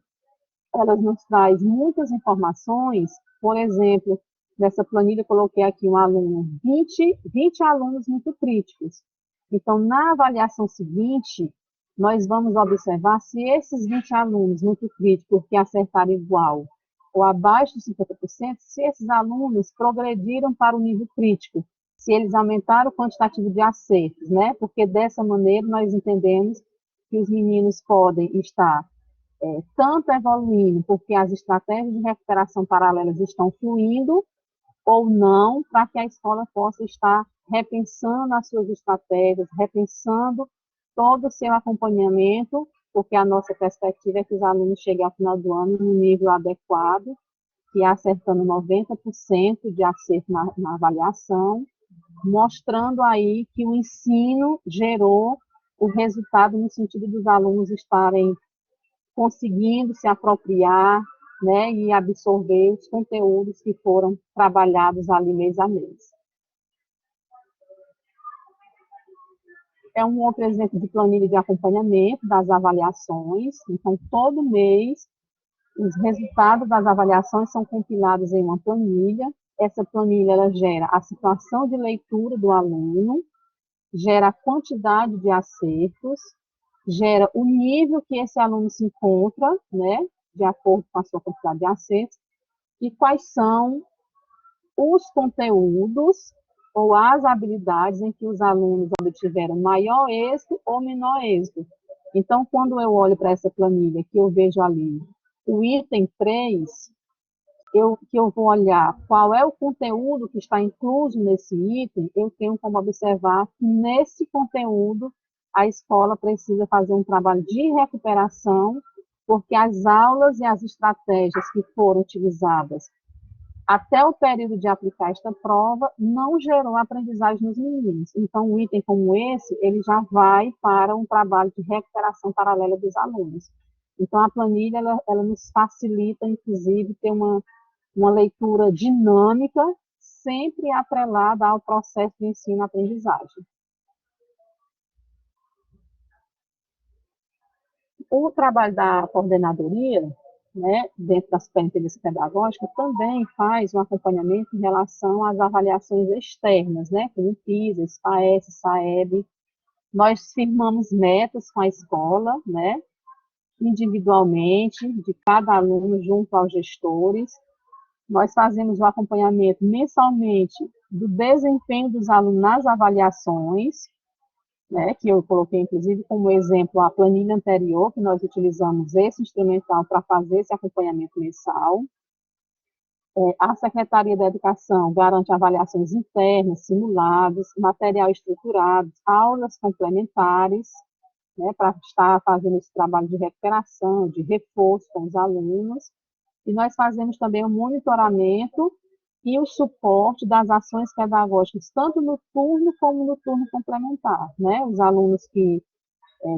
S3: ela nos traz muitas informações. Por exemplo, nessa planilha eu coloquei aqui um aluno, 20 alunos muito críticos. Então, na avaliação seguinte, nós vamos observar se esses 20 alunos muito críticos que acertaram igual ou abaixo de 50%, se esses alunos progrediram para o nível crítico, se eles aumentaram o quantitativo de acertos, né? Porque dessa maneira nós entendemos que os meninos podem estar tanto evoluindo, porque as estratégias de recuperação paralelas estão fluindo, ou não, para que a escola possa estar repensando as suas estratégias, repensando todo o seu acompanhamento, porque a nossa perspectiva é que os alunos cheguem ao final do ano no nível adequado, e acertando 90% de acerto na avaliação, mostrando aí que o ensino gerou o resultado no sentido dos alunos estarem conseguindo se apropriar, né, e absorver os conteúdos que foram trabalhados ali mês a mês. É um outro exemplo de planilha de acompanhamento das avaliações. Então, todo mês, os resultados das avaliações são compilados em uma planilha. Essa planilha ela gera a situação de leitura do aluno, gera a quantidade de acertos, gera o nível que esse aluno se encontra, né, de acordo com a sua quantidade de acertos, e quais são os conteúdos ou as habilidades em que os alunos obtiveram maior êxito ou menor êxito. Então, quando eu olho para essa planilha, que eu vejo ali o item 3, que eu vou olhar qual é o conteúdo que está incluso nesse item, eu tenho como observar que nesse conteúdo a escola precisa fazer um trabalho de recuperação, porque as aulas e as estratégias que foram utilizadas até o período de aplicar esta prova não gerou aprendizagem nos meninos. Então, um item como esse, ele já vai para um trabalho de recuperação paralela dos alunos. Então, a planilha, ela nos facilita, inclusive, ter uma leitura dinâmica, sempre atrelada ao processo de ensino-aprendizagem. O trabalho da coordenadoria, né, dentro da superintendência pedagógica, também faz um acompanhamento em relação às avaliações externas, né, como o PISA, SPAES, SAEB. Nós firmamos metas com a escola, né, individualmente, de cada aluno junto aos gestores. Nós fazemos o acompanhamento mensalmente do desempenho dos alunos nas avaliações, né, que eu coloquei, inclusive, como exemplo a planilha anterior, que nós utilizamos esse instrumental para fazer esse acompanhamento mensal. A Secretaria da Educação garante avaliações internas, simulados, material estruturado, aulas complementares, né, para estar fazendo esse trabalho de recuperação, de reforço com os alunos. E nós fazemos também o monitoramento e o suporte das ações pedagógicas, tanto no turno como no turno complementar, né? Os alunos que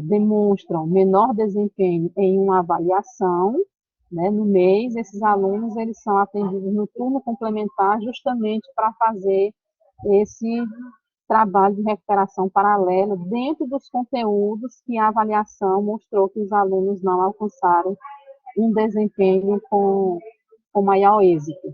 S3: demonstram menor desempenho em uma avaliação, né, no mês, esses alunos eles são atendidos no turno complementar justamente para fazer esse trabalho de recuperação paralela dentro dos conteúdos que a avaliação mostrou que os alunos não alcançaram um desempenho com maior êxito.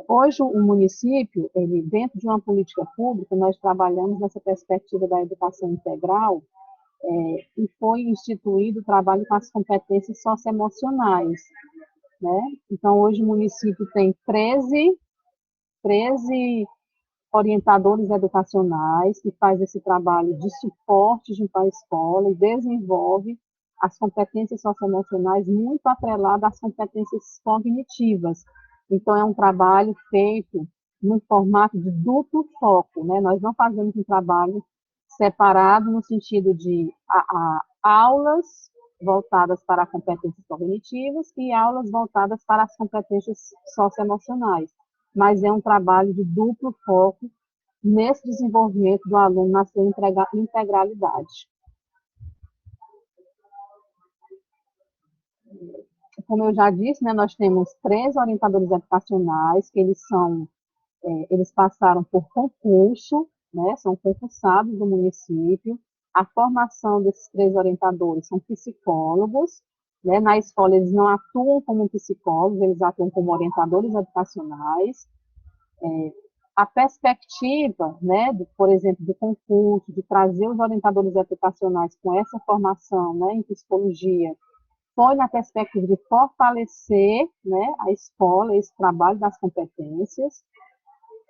S3: Hoje, o município, dentro de uma política pública, nós trabalhamos nessa perspectiva da educação integral, e foi instituído o trabalho com as competências socioemocionais, né? Então, hoje o município tem 13 orientadores educacionais que faz esse trabalho de suporte junto à escola e desenvolve as competências socioemocionais muito atreladas às competências cognitivas. Então, é um trabalho feito num formato de duplo foco, né? Nós não fazemos um trabalho separado no sentido de aulas voltadas para competências cognitivas e aulas voltadas para as competências socioemocionais, mas é um trabalho de duplo foco nesse desenvolvimento do aluno na sua integralidade. Como eu já disse, né, nós temos 3 orientadores educacionais, que eles passaram por concurso, né, são concursados do município. A formação desses 3 orientadores são psicólogos, né, na escola eles não atuam como psicólogos, eles atuam como orientadores educacionais. A perspectiva, né, por exemplo, do concurso, de trazer os orientadores educacionais com essa formação, né, em psicologia, foi na perspectiva de fortalecer, né, a escola, esse trabalho das competências.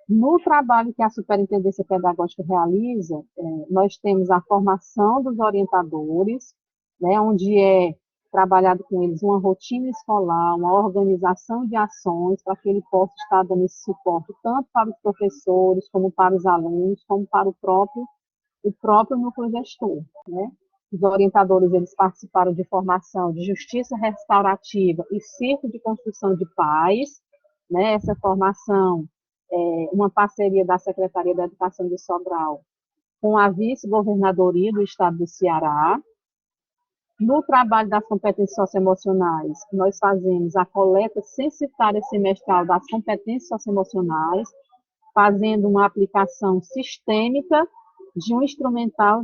S3: No trabalho que a Superintendência Pedagógica realiza, nós temos a formação dos orientadores, né, onde é trabalhado com eles uma rotina escolar, uma organização de ações para que ele possa estar dando esse suporte tanto para os professores, como para os alunos, como para o próprio núcleo gestor, né? Os orientadores, eles participaram de formação de justiça restaurativa e círculo de construção de paz, né? Essa formação é uma parceria da Secretaria da Educação de Sobral com a vice-governadoria do estado do Ceará. No trabalho das competências socioemocionais, nós fazemos a coleta censitária semestral das competências socioemocionais, fazendo uma aplicação sistêmica de um instrumental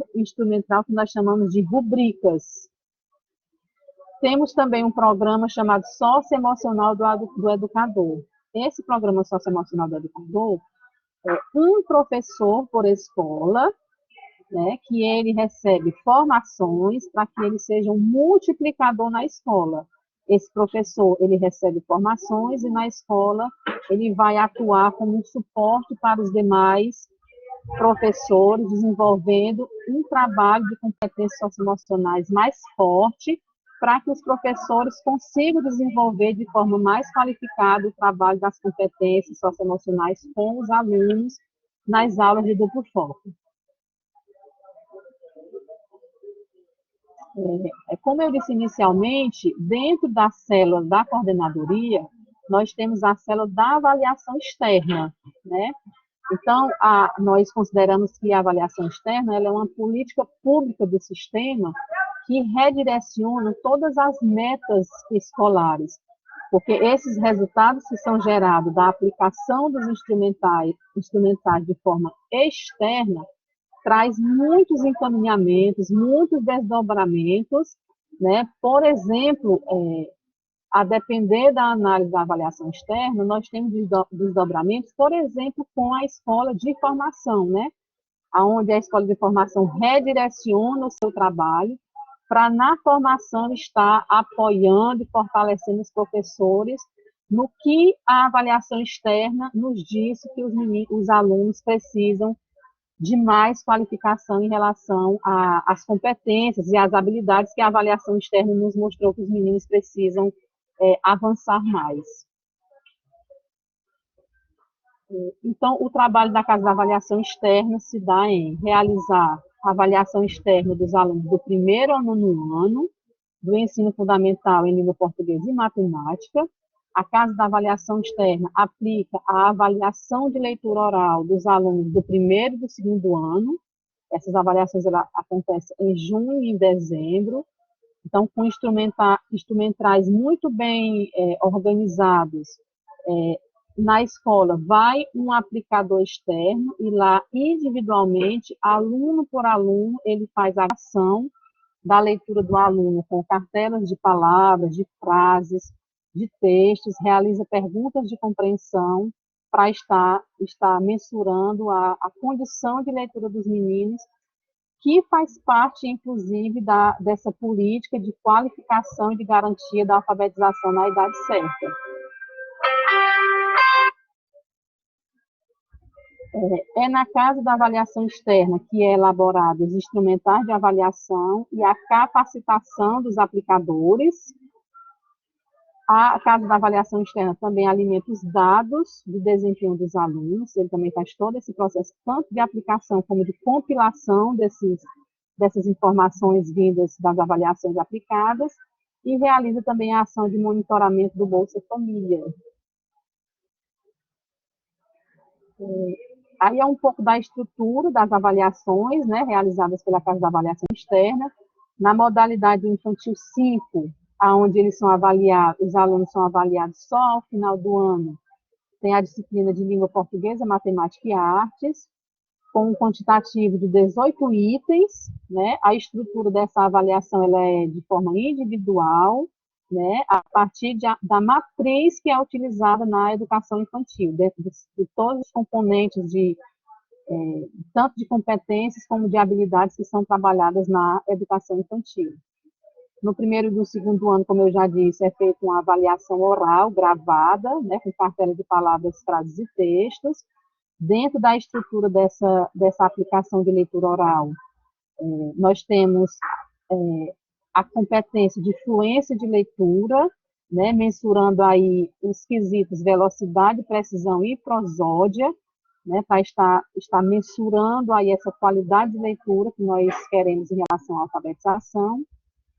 S3: que nós chamamos de rubricas. Temos também um programa chamado Socioemocional do Educador. Esse programa Socioemocional do Educador é um professor por escola, né, que ele recebe formações para que ele seja um multiplicador na escola. Esse professor, ele recebe formações e na escola ele vai atuar como um suporte para os demais professores, desenvolvendo um trabalho de competências socioemocionais mais forte, para que os professores consigam desenvolver de forma mais qualificada o trabalho das competências socioemocionais com os alunos nas aulas de duplo foco. Como eu disse inicialmente, dentro da célula da coordenadoria, nós temos a célula da avaliação externa, né? Então, nós consideramos que a avaliação externa ela é uma política pública do sistema que redireciona todas as metas escolares, porque esses resultados que são gerados da aplicação dos instrumentais de forma externa traz muitos encaminhamentos, muitos desdobramentos, né? Por exemplo, a depender da análise da avaliação externa, nós temos desdobramentos, por exemplo, com a escola de formação, né? Onde a escola de formação redireciona o seu trabalho para, na formação, estar apoiando e fortalecendo os professores no que a avaliação externa nos diz que os alunos precisam de mais qualificação em relação às competências e às habilidades que a avaliação externa nos mostrou que os meninos precisam avançar mais. Então, o trabalho da Casa da Avaliação Externa se dá em realizar a avaliação externa dos alunos do primeiro ao nono ano, do ensino fundamental em língua portuguesa e matemática. A Casa da Avaliação Externa aplica a avaliação de leitura oral dos alunos do primeiro e do segundo ano. Essas avaliações acontecem em junho e em dezembro. Então, com instrumentais muito bem organizados, na escola vai um aplicador externo e lá, individualmente, aluno por aluno, ele faz a ação da leitura do aluno com cartelas de palavras, de frases, de textos, realiza perguntas de compreensão para estar mensurando a condição de leitura dos meninos, que faz parte, inclusive, dessa política de qualificação e de garantia da alfabetização na idade certa. É na Casa da Avaliação Externa que é elaborado os instrumentais de avaliação e a capacitação dos aplicadores. A Casa da Avaliação Externa também alimenta os dados de desempenho dos alunos, ele também faz todo esse processo, tanto de aplicação como de compilação dessas informações vindas das avaliações aplicadas, e realiza também a ação de monitoramento do Bolsa Família. Aí é um pouco da estrutura das avaliações, né, realizadas pela Casa da Avaliação Externa. Na modalidade do Infantil 5, onde eles são avaliados, os alunos são avaliados só ao final do ano, tem a disciplina de língua portuguesa, matemática e artes, com um quantitativo de 18 itens, né? A estrutura dessa avaliação ela é de forma individual, né? A partir da matriz que é utilizada na educação infantil, dentro de todos os componentes tanto de competências como de habilidades que são trabalhadas na educação infantil. No primeiro e no segundo ano, como eu já disse, é feita uma avaliação oral, gravada, né, com cartela de palavras, frases e textos. Dentro da estrutura dessa aplicação de leitura oral, nós temos a competência de fluência de leitura, né, mensurando aí os quesitos velocidade, precisão e prosódia, né, para estar mensurando aí essa qualidade de leitura que nós queremos em relação à alfabetização.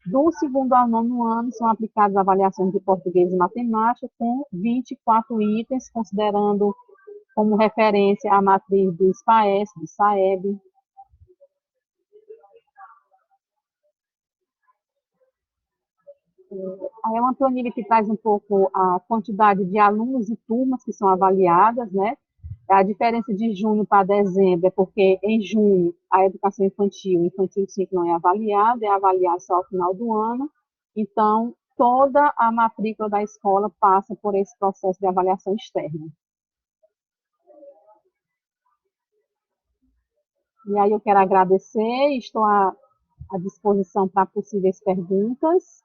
S3: Do segundo ao nono ano, são aplicadas avaliações de português e matemática com 24 itens, considerando como referência a matriz do SPAES, do SAEB. Aí é uma planilha que traz um pouco a quantidade de alunos e turmas que são avaliadas, né? A diferença de junho para dezembro é porque em junho a educação infantil 5 não é avaliada, é avaliada só ao final do ano. Então, toda a matrícula da escola passa por esse processo de avaliação externa. E aí eu quero agradecer e estou à disposição para possíveis perguntas.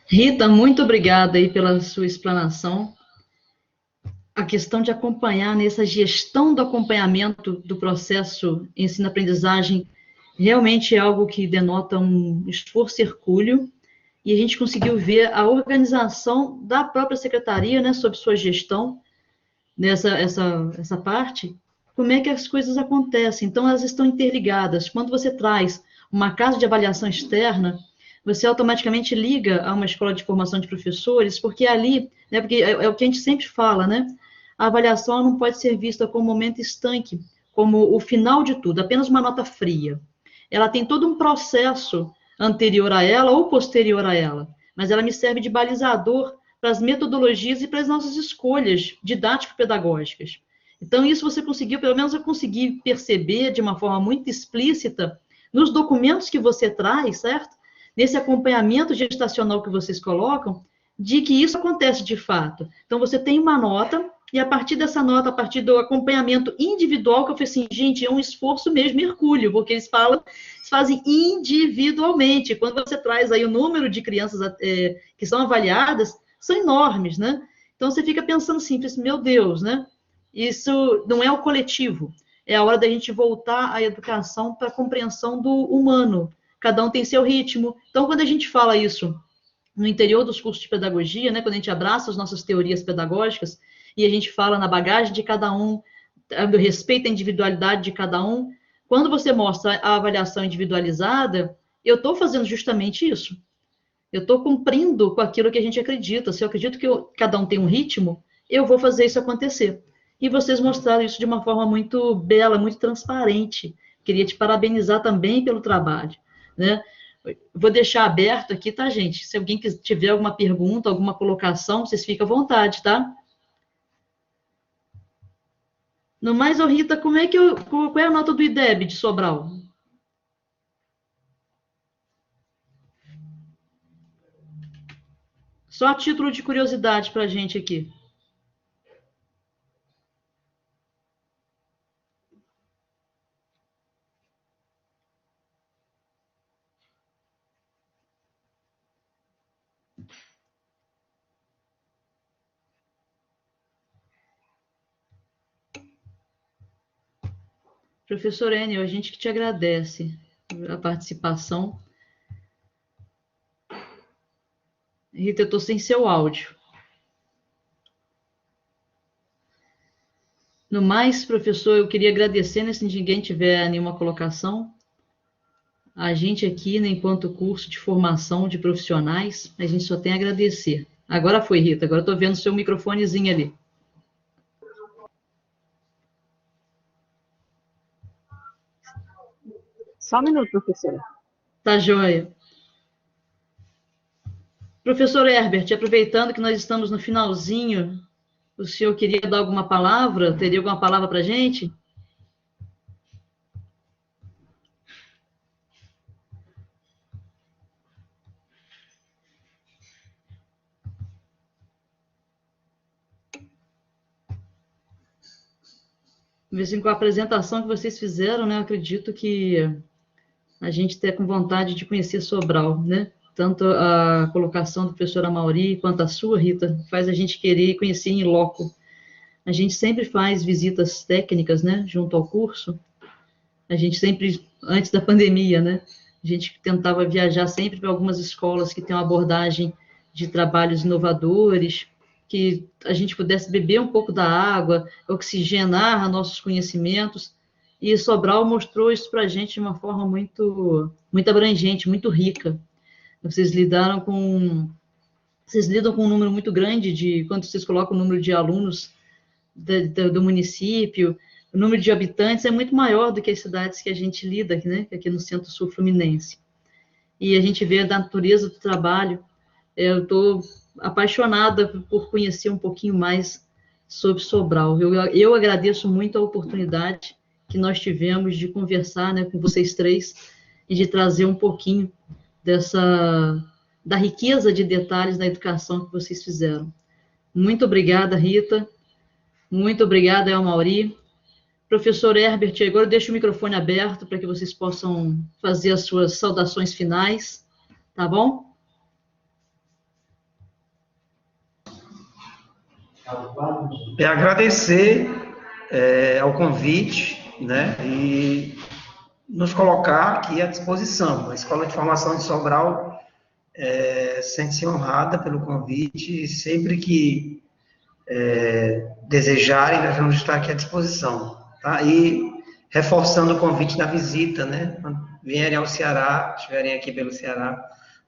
S2: Rita, muito obrigada aí pela sua explanação. A questão de acompanhar nessa gestão do acompanhamento do processo ensino-aprendizagem realmente é algo que denota um esforço hercúleo, e a gente conseguiu ver a organização da própria secretaria, né, sob sua gestão, nessa essa parte, como é que as coisas acontecem. Então, elas estão interligadas. Quando você traz uma casa de avaliação externa, você automaticamente liga a uma escola de formação de professores, porque ali, né, porque é o que a gente sempre fala, né, a avaliação não pode ser vista como um momento estanque, como o final de tudo, apenas uma nota fria. Ela tem todo um processo anterior a ela ou posterior a ela, mas ela me serve de balizador para as metodologias e para as nossas escolhas didático-pedagógicas. Então, isso você conseguiu, pelo menos eu consegui perceber de uma forma muito explícita nos documentos que você traz, certo? Nesse acompanhamento gestacional que vocês colocam, de que isso acontece de fato. Então, você tem uma nota, e a partir dessa nota, a partir do acompanhamento individual, que eu falei assim, gente, é um esforço mesmo, hercúleo, porque eles fazem individualmente. Quando você traz aí o número de crianças que são avaliadas, são enormes, né? Então, você fica pensando assim, meu Deus, né? Isso não é o coletivo. É a hora da gente voltar à educação para a compreensão do humano. Cada um tem seu ritmo. Então, quando a gente fala isso no interior dos cursos de pedagogia, né, quando a gente abraça as nossas teorias pedagógicas e a gente fala na bagagem de cada um, do respeito à individualidade de cada um, quando você mostra a avaliação individualizada, eu estou fazendo justamente isso. Eu estou cumprindo com aquilo que a gente acredita. Se eu acredito que cada um tem um ritmo, eu vou fazer isso acontecer. E vocês mostraram isso de uma forma muito bela, muito transparente. Queria te parabenizar também pelo trabalho, né? Vou deixar aberto aqui, tá, gente? Se alguém tiver alguma pergunta, alguma colocação, vocês ficam à vontade, tá? No mais, Rita, qual é a nota do IDEB de Sobral? Só a título de curiosidade para a gente aqui. Professor Enio, a gente que te agradece a participação. Rita, eu estou sem seu áudio. No mais, professor, eu queria agradecer, né, se ninguém tiver nenhuma colocação. A gente aqui, né, enquanto curso de formação de profissionais, a gente só tem a agradecer. Agora foi, Rita, agora estou vendo o seu microfonezinho ali.
S3: Só um minuto, professora.
S2: Tá joia. Professor Herbert, aproveitando que nós estamos no finalzinho, o senhor queria dar alguma palavra? Teria alguma palavra para a gente? Mesmo com a apresentação que vocês fizeram, né, eu acredito que a gente está com vontade de conhecer Sobral, né? Tanto a colocação do professor Amauri quanto a sua, Rita, faz a gente querer conhecer em loco. A gente sempre faz visitas técnicas, né, junto ao curso. A gente sempre, antes da pandemia, né, A gente tentava viajar sempre para algumas escolas que têm uma abordagem de trabalhos inovadores, que a gente pudesse beber um pouco da água, oxigenar nossos conhecimentos, e Sobral mostrou isso para a gente de uma forma muito, muito abrangente, muito rica. Vocês lidam com um número muito grande de, quando vocês colocam o número de alunos do município, o número de habitantes é muito maior do que as cidades que a gente lida aqui, né, aqui no Centro-Sul Fluminense. E a gente vê a natureza do trabalho. Eu estou apaixonada por conhecer um pouquinho mais sobre Sobral. Eu agradeço muito a oportunidade que nós tivemos de conversar, né, com vocês três e de trazer um pouquinho da riqueza de detalhes da educação que vocês fizeram. Muito obrigada, Rita. Muito obrigada, Elmauri. Professor Herbert, agora eu deixo o microfone aberto para que vocês possam fazer as suas saudações finais, tá bom?
S1: É agradecer ao convite, né, e nos colocar aqui à disposição. A Escola de Formação de Sobral sente-se honrada pelo convite e sempre que desejarem, nós vamos estar aqui à disposição. Tá? E reforçando o convite da visita, né? Quando vierem ao Ceará, estiverem aqui pelo Ceará,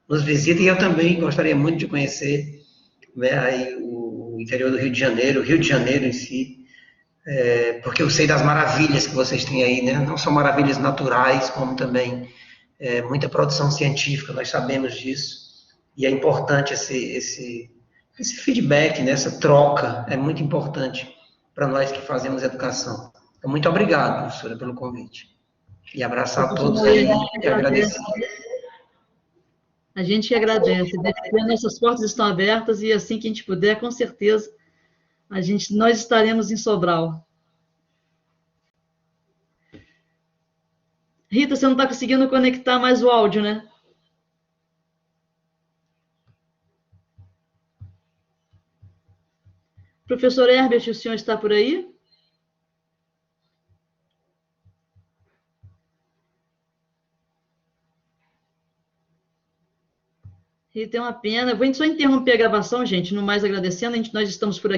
S1: nos visitem. E eu também gostaria muito de conhecer, né, aí o interior do Rio de Janeiro, o Rio de Janeiro em si, porque eu sei das maravilhas que vocês têm aí, né? Não só maravilhas naturais, como também muita produção científica, nós sabemos disso, e é importante esse feedback, né? Essa troca, é muito importante para nós que fazemos educação. Então, muito obrigado, professora, pelo convite. E abraçar a todos aí e agradecer.
S2: A gente que agradece. Nossas portas estão abertas e assim que a gente puder, com certeza, nós estaremos em Sobral. Rita, você não está conseguindo conectar mais o áudio, né? Professor Herbert, o senhor está por aí? Rita, é uma pena. Eu vou só interromper a gravação, gente, no mais agradecendo. Nós estamos por aqui.